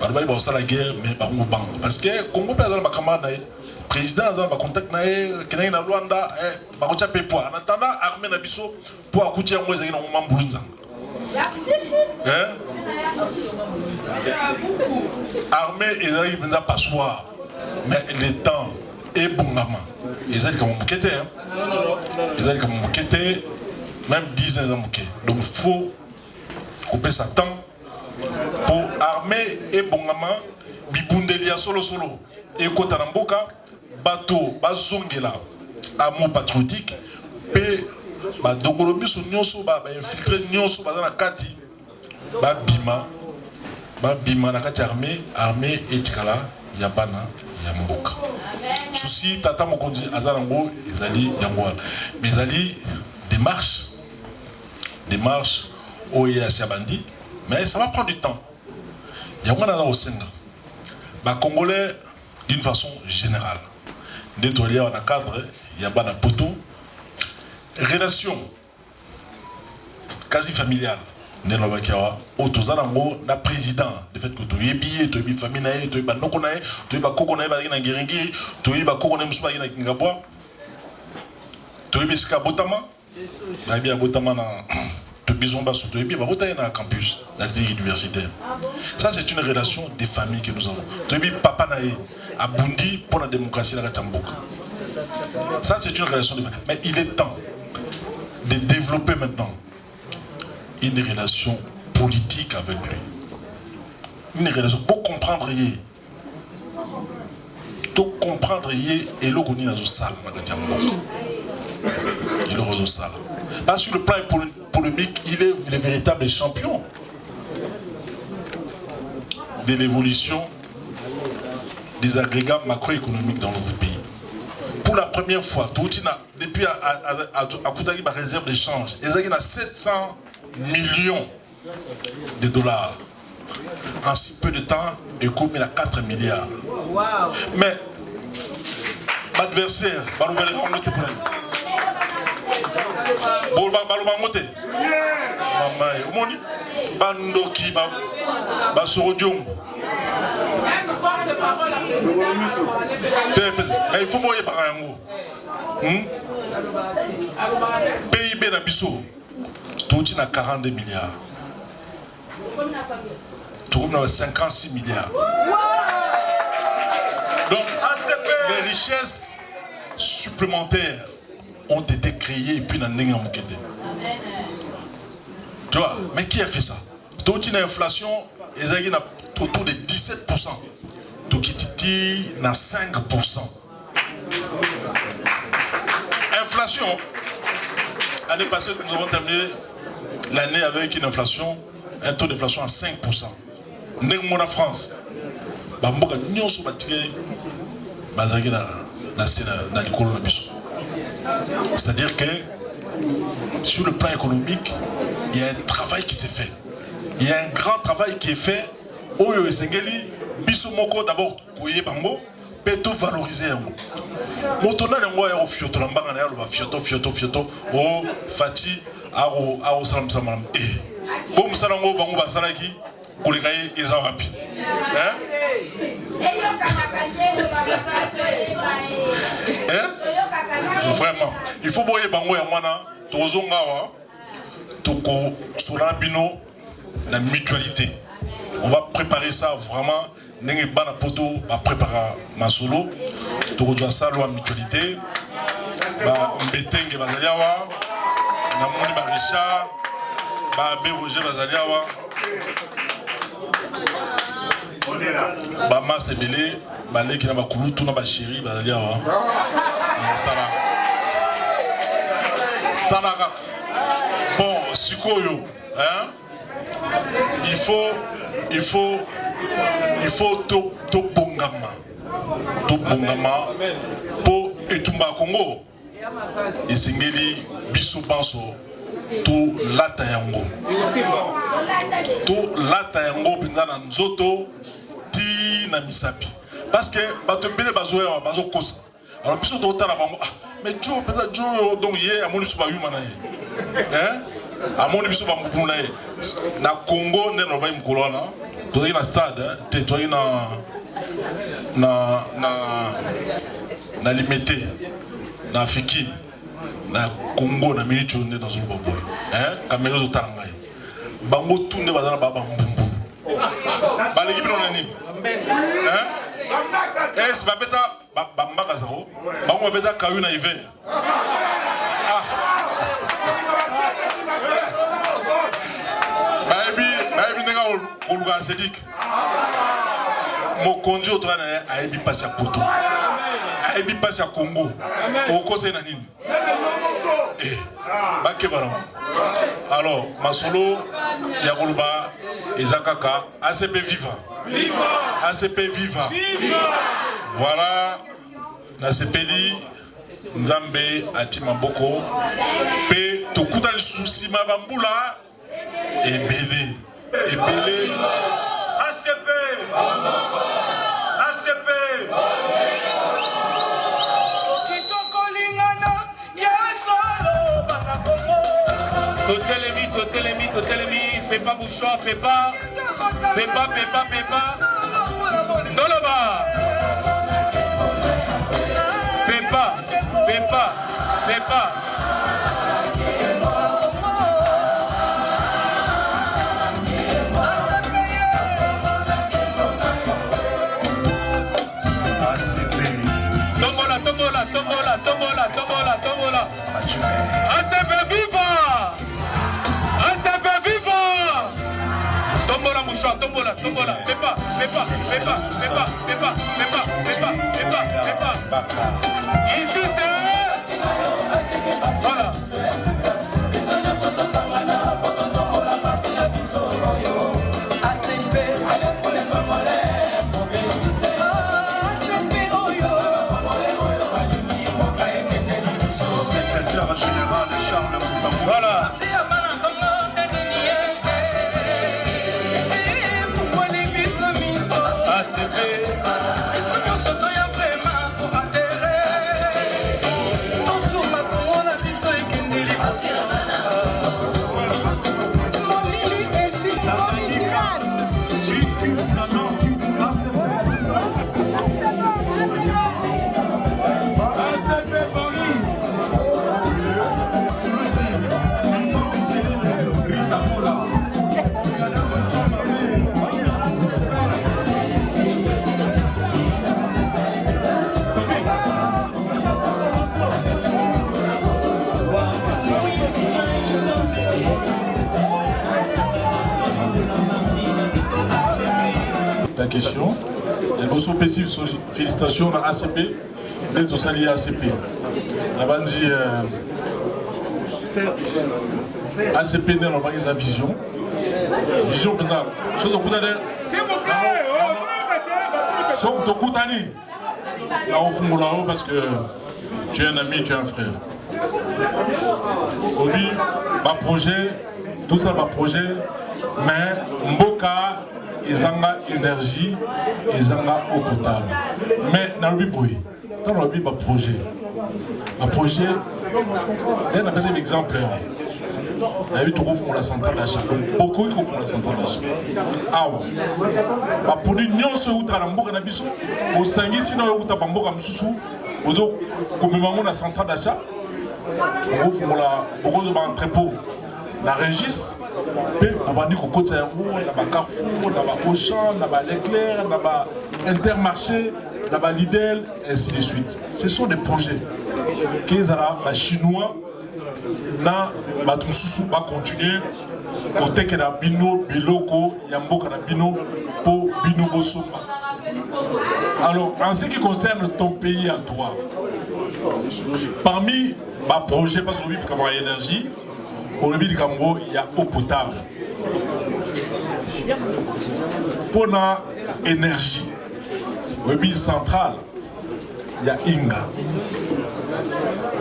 ba osala guerre mais bango bango parce que Congo pe azala makamana na président azala ba contact na kenai na Rwanda ba kocha pe poa en attendant armée na biso po akuti yango ezali na moment mbulunza hein armée ezali benza passoire mais le temps est bongama ezali comme mokete hein ezali comme mokete même 10 ans moké donc faut couper sa temps pour armée et bongama bibundelia solo et kota na mboka bato bazongela amour patriotique pe ba dongolo miso nyonso ba infiltrer nyonso baza na kati ba bima na kati armée etikala ya bana ya mboka souci tata Mokonzi azalango ezali yango mais ezali démarche oya sia bandi mais ça va prendre du temps yango na au senga ba congolais d'une façon générale nettoyer en cadre ya bana poto relation quasi familiale neno bakiawa otozalango na président de fait que to yebi famille na ye to ba noko na ye to ba koko na ye ba na ngiringi to ba koko na musu ba na kingabwa to yebi sika botama ba bien botama na to bison ba so to yebi ba botaya na campus la clinique universitaire. Ça c'est une relation des familles que nous avons. To yebi papa na ye abundi pour la démocratie na Katamboka. Ça c'est une relation de famille, mais il est temps de développer maintenant une relation politique avec lui. Une relation pour comprendre et le connaît dans le salle. Parce que sur le plan polémique, il est le véritable champion de l'évolution des agrégats macroéconomiques dans notre pays. Pour la première fois, depuis à Koutagi, ma réserve d'échange, il y a 700 millions de dollars. En si peu de temps, et comme il a 4 milliards. Mais l'adversaire, Baroubele, on note pour elle. Baroubamote. Maman, au monde, Bandoki, Basorodium. Il faut moyer par un mot. PIB d'Abisso, tout est à 42 milliards. Tout est à 56 milliards. Donc, les richesses supplémentaires ont été créées et puis dans le tu vois, mais qui a fait ça? Tout une inflation, ils ont autour de 17%. Tout qui est à 5%. Inflation. L'année passée, nous avons terminé l'année avec une inflation, un taux d'inflation à 5%. Nous sommes en France. C'est-à-dire que sur le plan économique, il y a un travail qui s'est fait. Il y a un grand travail qui est fait. Oyo Esengeli, Bisomoko d'abord, Kouye Bango, Peto valoriser. Motona Nengo Yaro Fioto, Lambanga Nayalo, Fioto, O Fati, Aro Salam Salam. Et Bom Salango Bango Basalaki, Kouligaye Ezawapi. Vraiment, il faut boyer Bango Yamana, Tozongawa, Toko Solabino, la mutualité. On va préparer ça vraiment. Nengi bana poto va préparer ma solo. Toko doit ça la mutualité. Ba mbetenge bazaliawa, na moni ba Richard, ba be Roger bazaliawa. Ba Masebele, ba leki na ba kulutu na ba chéri bazaliawa. Tanaka. Bon, Sikoyo, hein? Il faut to bongama pour etumba Congo. Et singeli biso banso to lata yango. To lata yango pinzana nzoto ti na misapi. Parce que bato bele bazoya bazo kosa. Alors biso to tala bango mais Joe peut-être Joe donc hier à mon suba yumana hein à mon biso bambuna na Congo ne no ba imkolona to ina stade te to ina na limité na Afrique na Congo na milito ne dans le bobo hein caméra to tala ngai bango tunde bazana baba mbumbu bale gibino nani hein es babeta bambaka zao bango babeta kayu na hiver bayebi ndenge koluka sedik mokonzi oyo toa na ye ayebi mpasi ya poto ayebi mpasi ya Congo okosai na nini bakeba nango. Alors masolo ya koloba eza kaka ACP viva ACP viva. Voilà nasepeli Nzambe ati maboko pe tokuta lisusu ma bambula ebele ACP Totelemi, fais pas bouchon, fais pas Noloba fais pas Tombola ACP viva Tombola mouchoir, tombola fais pas ici c'est voilà général Charles Moutamou. Voilà. ACP ta question. Et vous félicitations à ACP, c'est tout ça lié à ACP. La bande dit ACP n'a pas la vision. Vision maintenant. C'est au coup d'aller. C'est au coup d'aller. Là au fond là parce que tu es un ami, tu es un frère. Aujourd'hui, ma projet, tout ça ma projet, mais Mboka, ils ont énergie, ils ont eau potable. Mais dans le bruit, dans le ma projet, un exemple. Il y a eu tout pour la centrale d'achat. Beaucoup qui font la centrale d'achat. Ah ouais. Pour l'union, ce où tu as l'ambour et l'abisson, au Sangui, sinon, où tu as l'ambour et l'amsoussou, au dos, comme la centrale d'achat, au fond, beaucoup de entrepôts, la Régis, puis on va dire qu'au côté de Carrefour, dans Auchan, dans Leclerc, dans Intermarché, dans Lidl, et ainsi de suite. Ce sont des projets qui sont les Chinois. Na batumsusu va continuer côté que la bino biloko yamboka na bino pour bino bosomba. Alors en ce qui concerne ton pays à toi, parmi ma projet parce que comme énergie, au début du Cameroun il y a eau potable. Pour la énergie, au début central il y a Inga.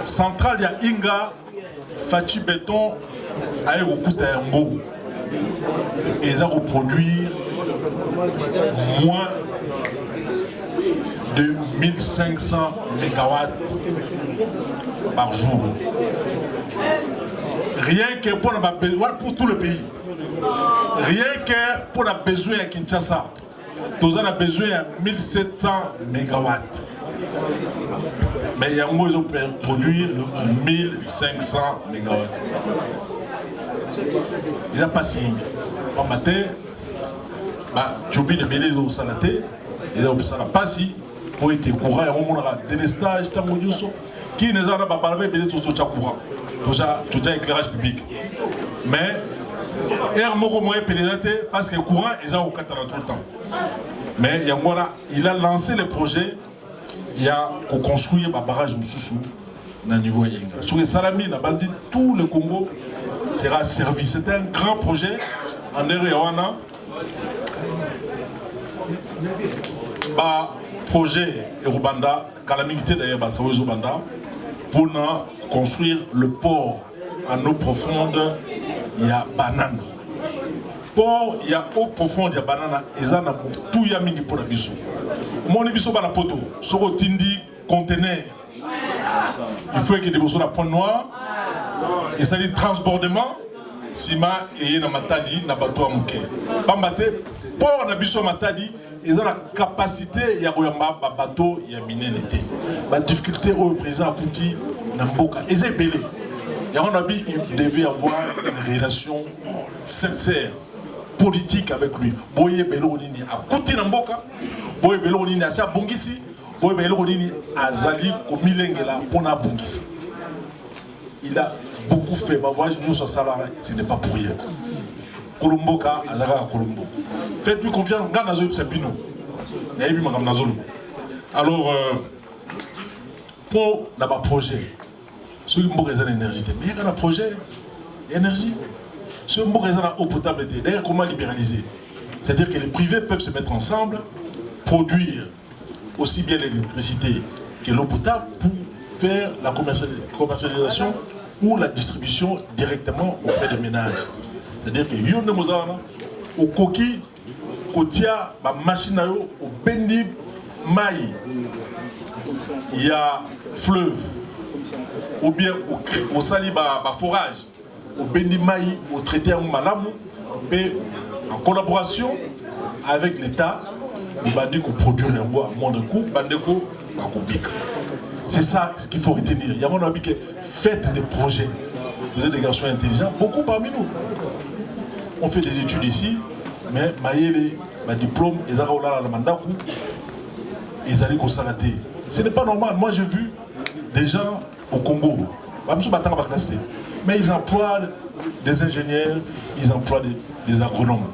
Central il y a Inga. Fachi Béton a eu beaucoup d'argent et ils ont reproduit moins de 1500 MW par jour. Rien que pour tout le pays. Rien que pour le besoin à Kinshasa. Nous avons besoin de 1700 MW. Mais il y a moins de produire 1500 MW. Il n'y a pas si. En matin, tu oublies de mêler au salaté, et donc ça n'a pas si. Pour être courant, il y a un moment de délestage, qui ne a pas parlé de tout ce courant. Tout ça éclairage public. Mais, il y a un moment parce que le courant est au 4 tout le temps. Mais il a lancé le projet. Il y a pour construire un barrage Moussoussou dans le niveau Yenga. Sur les Salami, tout le Congo sera servi. C'était un grand projet en Erewana. Projet Erubanda, calamité d'ailleurs, pour construire le port en eau profonde, il y a banane. Port, il y a eau profonde, il y a banane, et ça, tout y a mis pour la bisou. Mon émission va la poteau, sur le tindi conteneur. Il faut qu'il y ait des besoins à point noir. Et ça dit transbordement. Sima et na matadi na bateau à mouké. Pambate, port na biso matadi, ils ont la capacité, il y a un bateau, il y a miné l'été. La difficulté au président Pouti n'a pas. Et c'est belé. Il devait avoir une relation sincère, politique avec lui. Boye Belonini a Kouti Namboka, Boye Belonini a Sia Bongisi, Boye Belonini a Zali Komilengela Pona Bongisi. Il a beaucoup fait. Nous sommes salariés, ce n'est pas pour rien. Kolomboka, Alara Kolombo. Faites-lui confiance, Gana Zoïb Sabino. Alors, pour le projet, ce qui est l'énergie, mais il y a un projet, énergie. Ce qui est eau potable, d'ailleurs, comment libéraliser? C'est-à-dire que les privés peuvent se mettre ensemble, produire aussi bien l'électricité que l'eau potable pour faire la commercialisation ou la distribution directement auprès des ménages. C'est-à-dire que Yon Mozana, au coquille, au tia, ma machine au bendi maï, il y a fleuve, ou bien au sali forage, au bendi maï, au traité en malamu, et en collaboration avec l'État, nous allons dire qu'on produit un bois à moindre coût, c'est ça ce qu'il faut retenir. Il y a mon avis que faites des projets. Vous êtes des garçons intelligents, beaucoup parmi nous. On fait des études ici, mais Maïele, ma diplôme, ils ont la mandaku, ils allaient au salaté. Ce n'est pas normal. Moi j'ai vu des gens au Congo, mais ils emploient des ingénieurs, ils emploient des agronomes.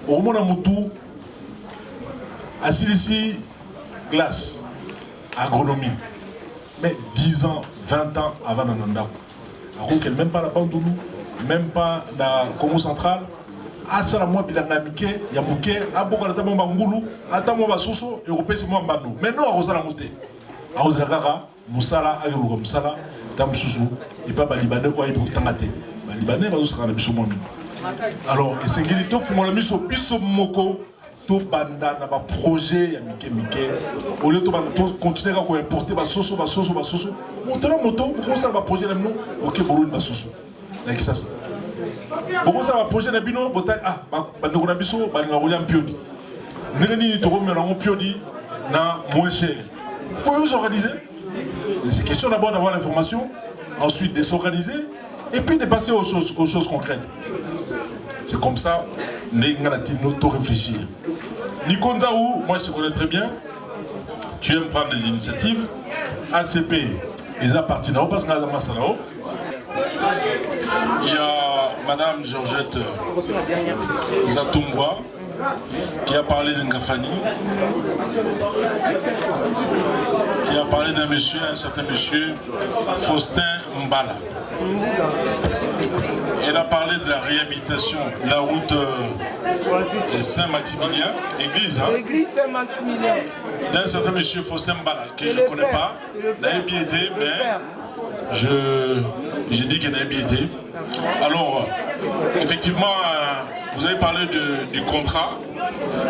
Au moment où ici, glace, agronomie. Mais 10 ans, 20 ans avant Nananda. Même pas la Bandoulou, même pas la Congo central. Atala moi bilanga mike, ya muke, aboka na tamo ngulu, atamo basoso, européen c'est moi mbando. Mais non, arosala moté. Arosala kaka, musala, ayoluka musala, tam susu, et pas libanais quoi, il peut tangate. Libanais, baso saka na biso mwami. Alors, et c'est qu'il faut mon ami so biso moko, to banda na ba projet ya mike. Au lieu de continuer à importer basoso. Montrer moto, pour ça va projet là nous, OK, pour une basoso. Like ça. Pourquoi ça va projet na bino, botal bando na biso, ba nga rouler en piodi. Nini to remettre en piodi na moins cher. Vous pouvez vous organiser. C'est question d'abord d'avoir l'information, ensuite de s'organiser et puis de passer aux choses concrètes. C'est comme ça, nous tout réfléchir. Nikonzaou, moi je te connais très bien. Tu aimes prendre des initiatives. ACP, ils appartiennent parce qu'il y a il y a Madame Georgette Zatumbwa qui a parlé de Ngafani, qui a parlé d'un monsieur, un certain monsieur, Faustin Mbala. Elle a parlé de la réhabilitation de la route de Saint-Maximilien, église. Église Saint-Maximilien. D'un certain monsieur Faustin Mbala, que je ne connais pas, n'a bien été, mais j'ai dit qu'il n'a bien été. Alors, effectivement, vous avez parlé du contrat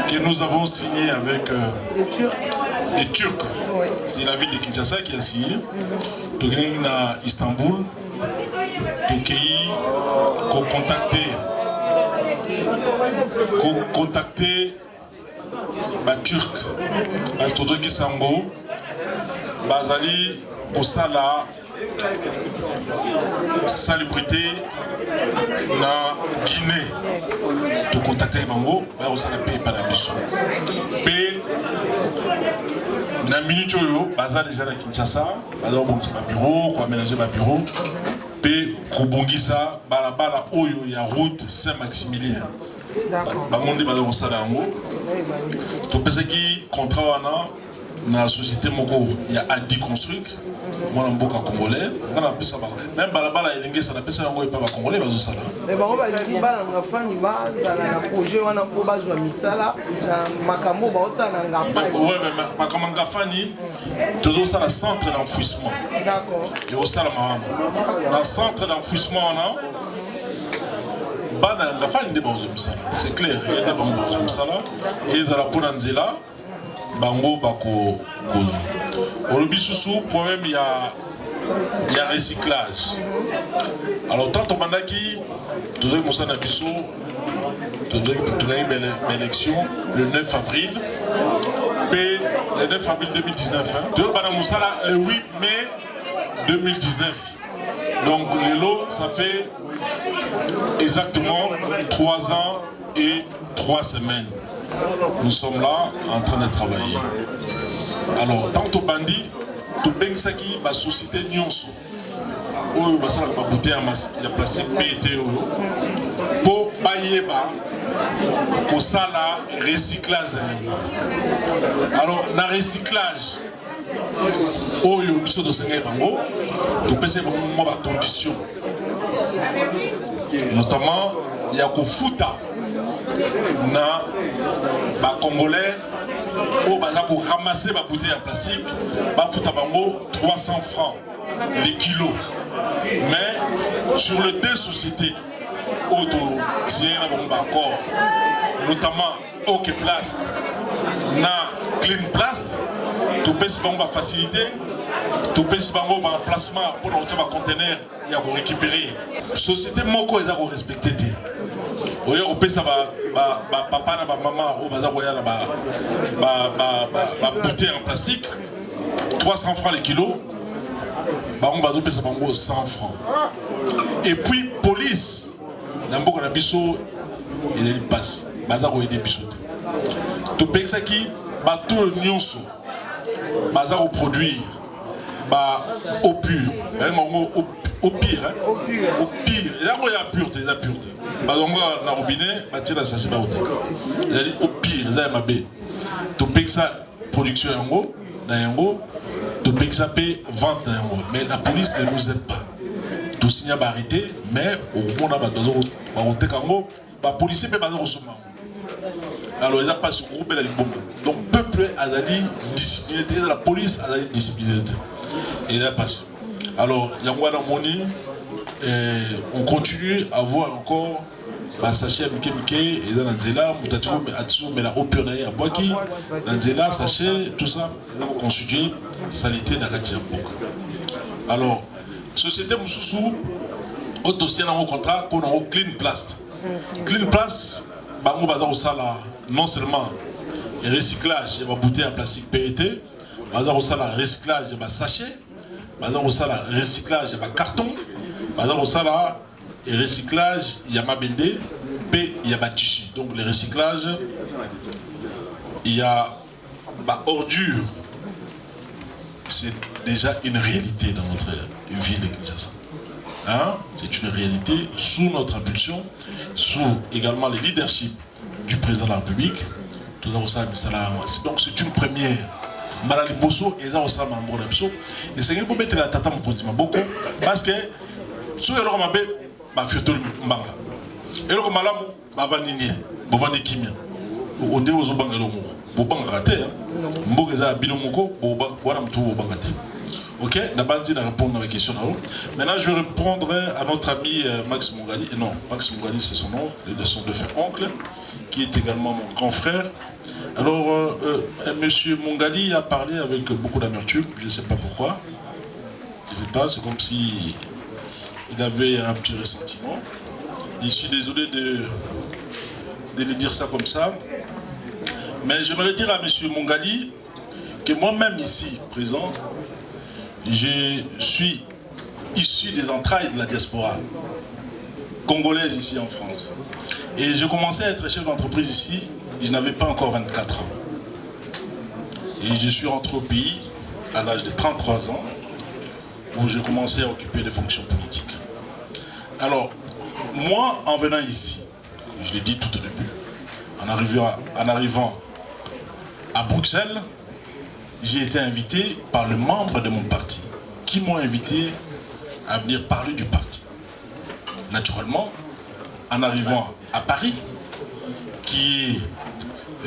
que nous avons signé avec les Turcs. Oui. C'est la ville de Kinshasa qui a signé. Donc, il y a Istanbul. Donc, contacter les Turcs. Les Turcs qui sont Bazali, Osala, salubrité na Guinée. De contacter les Bango, Osala paye par la mission. Paye na minute Bazali déjà à Kinshasa, Bazali bon bureau, quoi aménager ma bureau. Pe Kobongisa, Balabala Oyo, ya route Saint-Maximilien. Bamondi Bazali Osala Ango. Tu penses qu'il contrat na la société Moko, il y a Adi Construct. Moi, je suis congolais. Même Balabala et Lingue, ça n'a pas été un congolais. Mais bon, on a dit que projet on a besoin de misala, Makamo, ça n'a pas. Oui, mais Makamo Ngafani, tout ça le centre d'enfouissement. D'accord. Et au Salamahama, dans le centre d'enfouissement, on a Ngafani de misala. C'est clair, il y a des bons de misala. Et ils ont la Pounanzela. Bango bako kozu. Au Lubisusu, problème il y a recyclage. Alors tant on a qui, tout le monde a biso, tout une élection le 9 avril, le 9 avril 2019. Tout le le 8 mai 2019. Donc les lots, ça fait exactement 3 ans et 3 semaines. Nous sommes là en train de travailler. Alors, tant au bandit, tout bien ça qui la société Nyonso, où ça va bouter la plastique PET pour bailler pour ça là recyclage. Alors, dans le recyclage, où il y a des choses de Sénégal, tout peut être des conditions. Notamment, il y a que Fouta. Na ba congolais au baza pour ramasser ma bouteille en plastique ba fouta bango 300 francs les kilos. Mais sur les deux sociétés auto tient encore notamment OK Plast na Clean Plast tout peut se bango facilité tout peut se bango ba placement pour notre conteneur il y a pour récupérer société moko ils ont respecté. Oyo opesa ba papa na ba maman o baza koya na ba bouteille en plastique 300 francs les kilos ba on bazo pesa bango 100 francs et puis police na mboko na biso il passe baza ko aider biso to pesa ki ba tout nyonso baza ko produire ba au pur au pire, hein? Au pire. Il y a pureté, il y a pureté. Par exemple, dans le robinet, il y a la sachet de la. Il y a au pire, il y a ma baie. Topeksa production yango, yango, Topeksa paie vente yango. Mais la police ne nous aide pas. Tout signe à arrêter, mais au moment où la police peut pas recevoir. Alors, il n'y a pas ce groupe là. Donc, le peuple a dit discipliné, la police a dit discipliné. Et il a passé. Alors, il y a Moni, on continue à voir encore. Sachet Mike et dans Nzela, Moutatiro, mais la opéra à Boaki, Nzela, sachet, tout ça, constitué, salité d'Akati Mboka. Alors, société Moussoussou, au dossier dans mon contrat, qu'on a au Clean Plast. Clean Plast, Bango Bazar au Sala, non seulement recyclage, il va bouteille en plastique PET, Bazar au Sala, recyclage, il va sachet, Bazar au Sala, recyclage, il va carton, Bazar au Sala, et recyclage, il y a ma bende, puis il y a ma tissu. Donc le recyclage, il y a ma ordure. C'est déjà une réalité dans notre ville de Kinshasa. Hein? C'est une réalité sous notre impulsion, sous également le leadership du président de la République. Donc c'est une première. Malali Bosso et ça aussi membre d'Abso. Et c'est pour mettre la tata mon beaucoup parce que sous le Romabé ma fioto mbanga et le malamu bavanini bovani kimia on dit aux banga lomo bobanga raté mboga za binomoko boba wana mtu bobangati. OK, n'a pas dit de répondre à la question là. Maintenant je répondrai à notre ami Max Mungali. Non, Max Mungali c'est son nom, de son défunt oncle qui est également mon grand frère. Alors monsieur Mungali a parlé avec beaucoup d'amertume, je ne sais pas pourquoi. Je ne sais pas, c'est comme si il avait un petit ressentiment. Je suis désolé de lui dire ça comme ça. Mais j'aimerais dire à M. Mungali que moi-même ici, présent, je suis issu des entrailles de la diaspora congolaise ici en France. Et je commençais à être chef d'entreprise ici, je n'avais pas encore 24 ans. Et je suis rentré au pays à l'âge de 33 ans, où je commençais à occuper des fonctions politiques. Alors, moi, en venant ici, je l'ai dit tout au début, en arrivant à Bruxelles, j'ai été invité par le membre de mon parti, qui m'ont invité à venir parler du parti. Naturellement, en arrivant à Paris, qui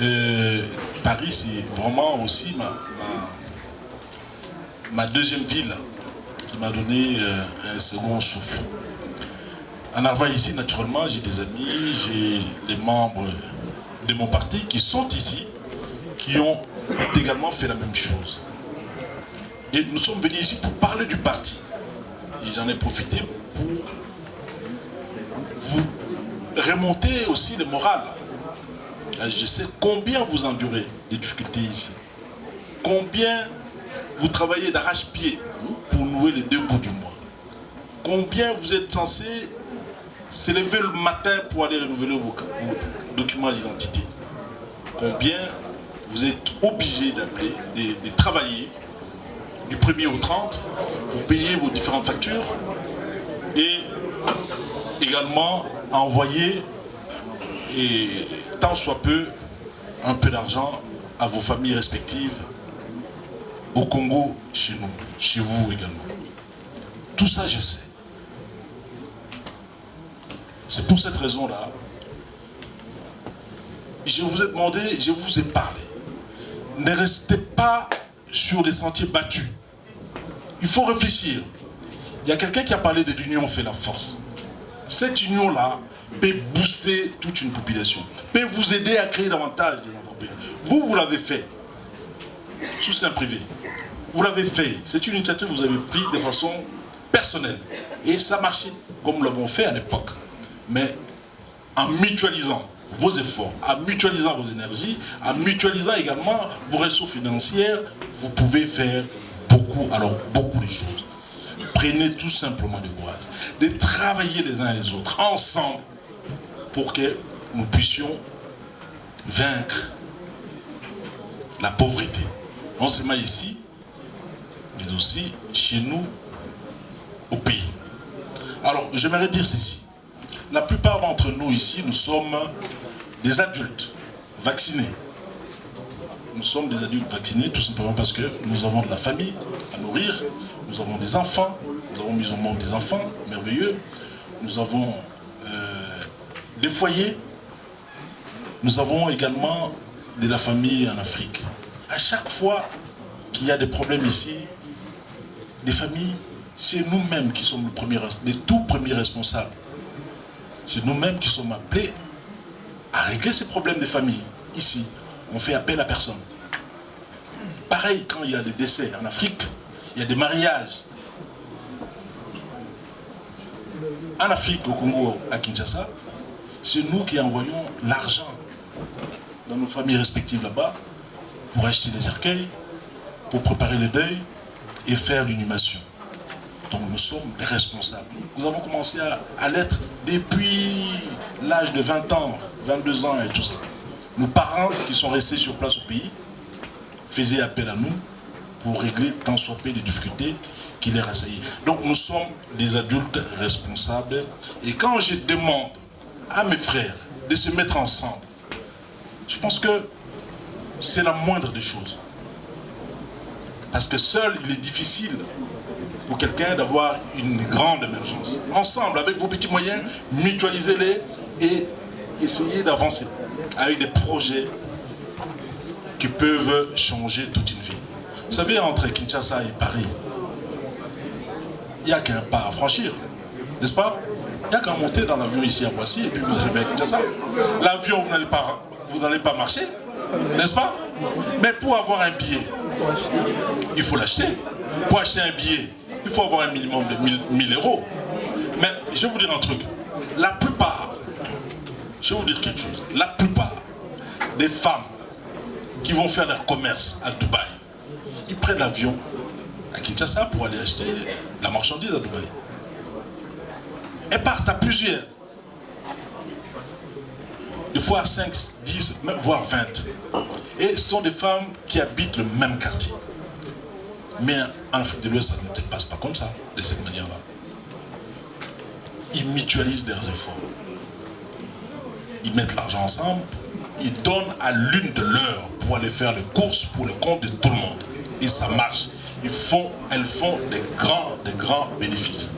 est... Paris, c'est vraiment aussi ma deuxième ville, qui m'a donné un second souffle. En arrivant ici, naturellement, j'ai des amis, j'ai les membres de mon parti qui sont ici, qui ont également fait la même chose. Et nous sommes venus ici pour parler du parti. Et j'en ai profité pour vous remonter aussi le moral. Je sais combien vous endurez des difficultés ici. Combien vous travaillez d'arrache-pied pour nouer les deux bouts du mois. Combien vous êtes censé se lever le matin pour aller renouveler vos documents d'identité. Combien vous êtes obligé d'appeler, de travailler du 1er au 30 pour payer vos différentes factures et également envoyer et tant soit peu un peu d'argent à vos familles respectives au Congo, chez nous, chez vous également. Tout ça je sais. C'est pour cette raison-là, je vous ai demandé, je vous ai parlé. Ne restez pas sur les sentiers battus. Il faut réfléchir. Il y a quelqu'un qui a parlé de l'union fait la force. Cette union-là peut booster toute une population, peut vous aider à créer davantage d'entreprises. Vous l'avez fait, sous sein privé. Vous l'avez fait. C'est une initiative que vous avez prise de façon personnelle. Et ça marchait, comme nous l'avons fait à l'époque. Mais en mutualisant vos efforts, en mutualisant vos énergies, en mutualisant également vos ressources financières, vous pouvez faire beaucoup, alors beaucoup de choses. Prenez tout simplement du courage, de travailler les uns et les autres, ensemble, pour que nous puissions vaincre la pauvreté. Non seulement ici, mais aussi chez nous, au pays. Alors, j'aimerais dire ceci. La plupart d'entre nous ici, nous sommes des adultes vaccinés. nous sommes des adultes vaccinés tout simplement parce que nous avons de la famille à nourrir, nous avons des enfants, nous avons mis au monde des enfants merveilleux, nous avons des foyers, nous avons également de la famille en Afrique. À chaque fois qu'il y a des problèmes ici, des familles, c'est nous-mêmes qui sommes les tout premiers responsables. C'est nous-mêmes qui sommes appelés à régler ces problèmes des familles. Ici, on fait appel à personne. Pareil, quand il y a des décès en Afrique, il y a des mariages. En Afrique, au Congo, à Kinshasa, c'est nous qui envoyons l'argent dans nos familles respectives là-bas pour acheter les cercueils, pour préparer le deuil et faire l'inhumation. Donc nous sommes des responsables. Nous avons commencé à l'être depuis l'âge de 20 ans, 22 ans et tout ça. Nos parents qui sont restés sur place au pays faisaient appel à nous pour régler tant soit peu les difficultés qui les rassaillaient. Donc nous sommes des adultes responsables. Et quand je demande à mes frères de se mettre ensemble, je pense que c'est la moindre des choses. Parce que seul, il est difficile pour quelqu'un d'avoir une grande émergence. Ensemble, avec vos petits moyens, mutualisez-les et essayez d'avancer avec des projets qui peuvent changer toute une vie. Vous savez, entre Kinshasa et Paris, il n'y a qu'un pas à franchir, n'est-ce pas? Il n'y a qu'à monter dans l'avion ici à Boissy et puis vous arrivez à Kinshasa. L'avion, vous n'allez pas marcher, n'est-ce pas? Mais pour avoir un billet, il faut l'acheter. Pour acheter un billet, il faut avoir un minimum de 1000 euros. Mais je vais vous dire un truc. La plupart, je vais vous dire quelque chose. La plupart des femmes qui vont faire leur commerce à Dubaï, ils prennent l'avion à Kinshasa pour aller acheter la marchandise à Dubaï. Elles partent à plusieurs. Des fois 5, 10, voire 20. Et ce sont des femmes qui habitent le même quartier. Mais en Afrique de l'Ouest, ça ne se passe pas comme ça, de cette manière-là. Ils mutualisent leurs efforts. Ils mettent l'argent ensemble, ils donnent à l'une de leurs pour aller faire les courses pour le compte de tout le monde. Et ça marche. Elles font des grands bénéfices.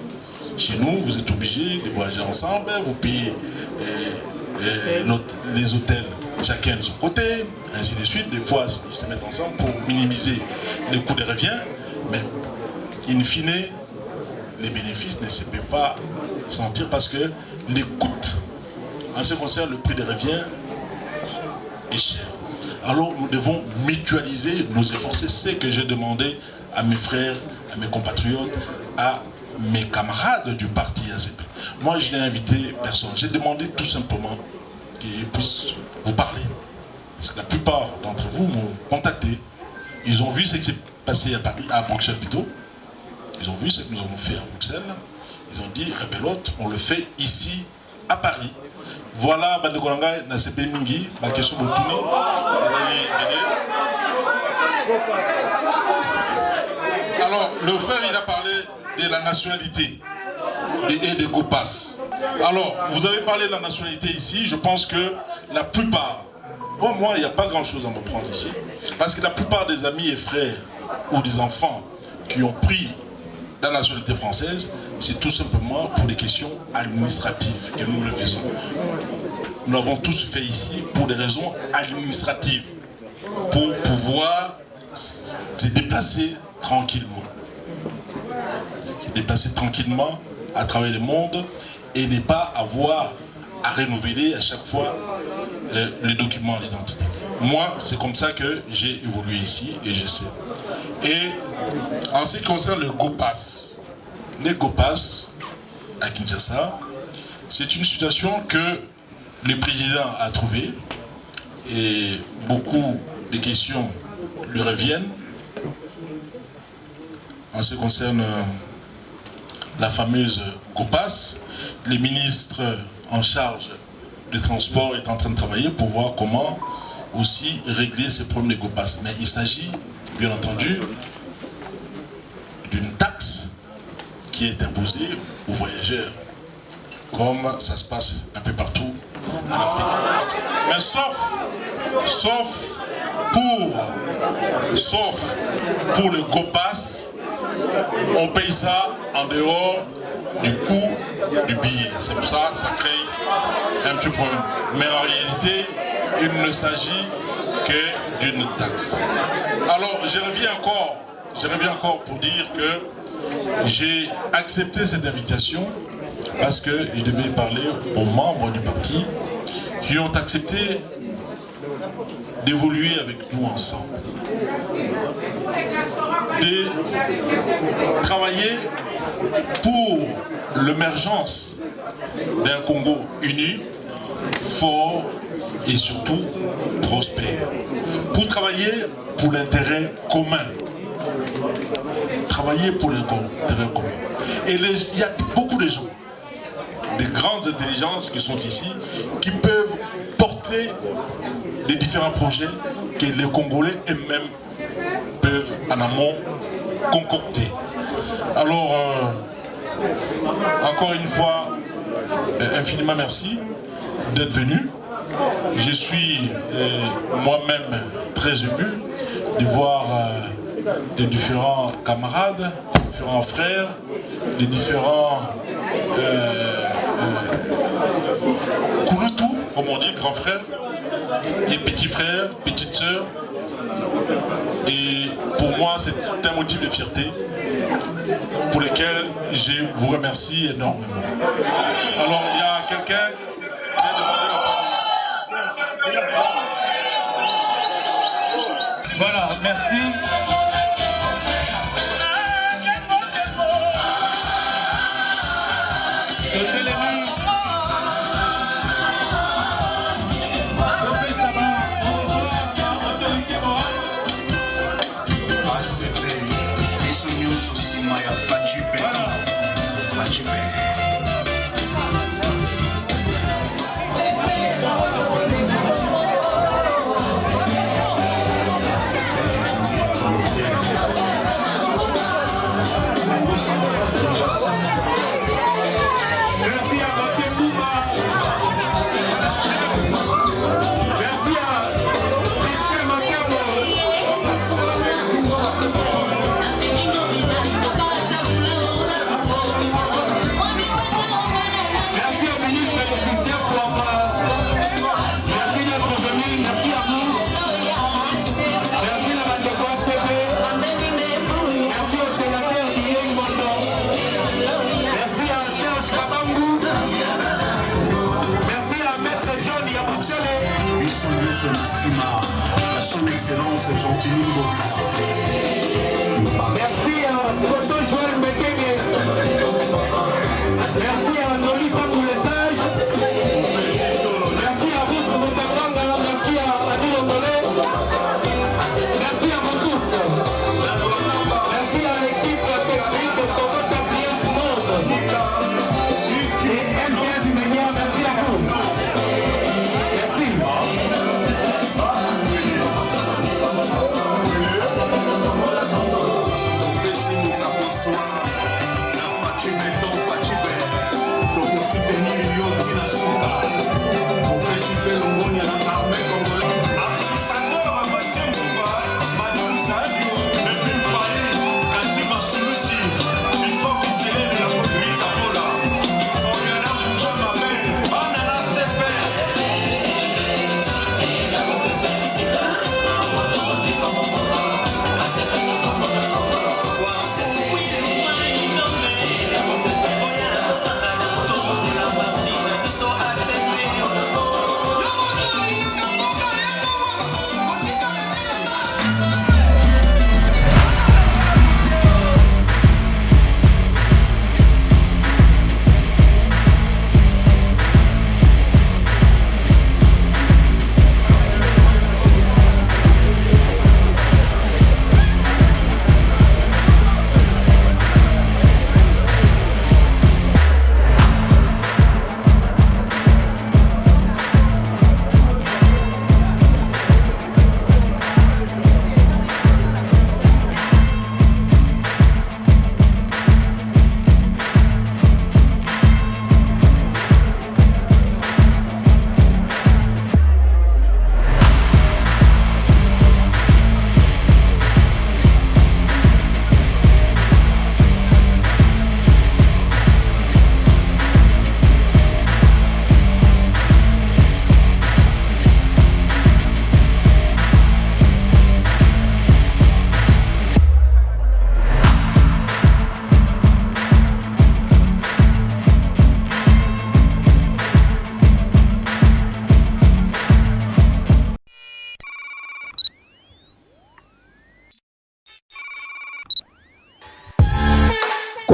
Chez nous, vous êtes obligés de voyager ensemble, vous payez les hôtels chacun de son côté, ainsi de suite. Des fois, ils se mettent ensemble pour minimiser les coûts de revient, mais in fine, les bénéfices ne se peuvent pas sentir parce que les coûts, en ce qui concerne le prix de revient, est cher. Alors nous devons mutualiser nos efforts. C'est ce que j'ai demandé à mes frères, à mes compatriotes, à mes camarades du parti ACP. Moi, je n'ai invité personne. J'ai demandé tout simplement qu'ils puissent vous parler. Parce que la plupart d'entre vous m'ont contacté. Ils ont vu ce qui s'est passé à Paris, à Bruxelles plutôt. Ils ont vu ce que nous avons fait à Bruxelles. Ils ont dit, Rebelote, on le fait ici, à Paris. Voilà, Bande Kolanga, Nasepe Mingi, ma question de Alors, le frère, il a parlé de la nationalité et des GOPAS. Alors, vous avez parlé de la nationalité ici, je pense que la plupart, bon, moi, il n'y a pas grand-chose à me prendre ici, parce que la plupart des amis et frères ou des enfants qui ont pris la nationalité française, c'est tout simplement pour des questions administratives que nous le faisons. Nous l'avons tous fait ici pour des raisons administratives, pour pouvoir se déplacer tranquillement. Se déplacer tranquillement à travers le monde et ne pas avoir à renouveler à chaque fois les documents d'identité. Moi, c'est comme ça que j'ai évolué ici et je sais. Et en ce qui concerne le GOPAS, les GOPAS à Kinshasa, c'est une situation que le président a trouvée et beaucoup de questions lui reviennent en ce qui concerne la fameuse GOPAS. Le ministre en charge des transports est en train de travailler pour voir comment aussi régler ces problèmes de GOPAS. Mais il s'agit, bien entendu, d'une taxe qui est imposée aux voyageurs, comme ça se passe un peu partout en Afrique. Mais sauf sauf pour le GOPAS, on paye ça en dehors du coût du billet. C'est pour ça que ça crée un petit problème. Mais en réalité, il ne s'agit que d'une taxe. Alors, je reviens encore pour dire que j'ai accepté cette invitation parce que je devais parler aux membres du parti qui ont accepté d'évoluer avec nous ensemble, de travailler pour l'émergence d'un Congo uni, fort et surtout prospère, pour travailler pour l'intérêt commun. Travailler pour l'intérêt commun. Et il y a beaucoup de gens, des grandes intelligences qui sont ici, qui peuvent porter des différents projets que les Congolais eux-mêmes peuvent en amont concocter. Alors, encore une fois, infiniment merci d'être venu. Je suis moi-même très ému de voir les différents camarades, les différents frères, les différents Kouloutou, comme on dit, grands frères, et petits frères, petites sœurs. Et pour moi, c'est un motif de fierté pour lequel je vous remercie énormément. Alors, il y a quelqu'un qui a demandé la parole. Voilà, merci. Son Excellence Gentilly Ngobila. Merci à Poto Joël Mekenge. Merci à Noli Pakou le Sage. Merci à vous, Moutafanga. Merci à Adil Ondolé. Merci à vous tous. Merci à l'équipe pyramide de Congo Top News Monde. Et MPS Imenia, merci à vous. Merci. La Fatimé, ton Fatimé.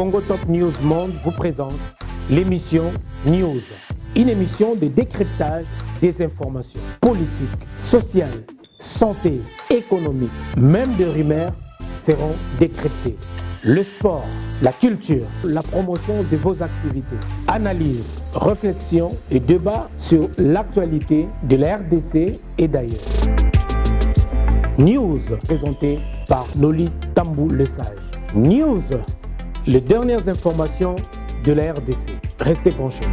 Congo Top News Monde vous présente l'émission News, une émission de décryptage des informations politiques, sociales, santé, économique, même des rumeurs seront décryptées. Le sport, la culture, la promotion de vos activités, analyse, réflexion et débat sur l'actualité de la RDC et d'ailleurs. News, présenté par Loli Tambou Le Sage. News, les dernières informations de la RDC. Restez branchés.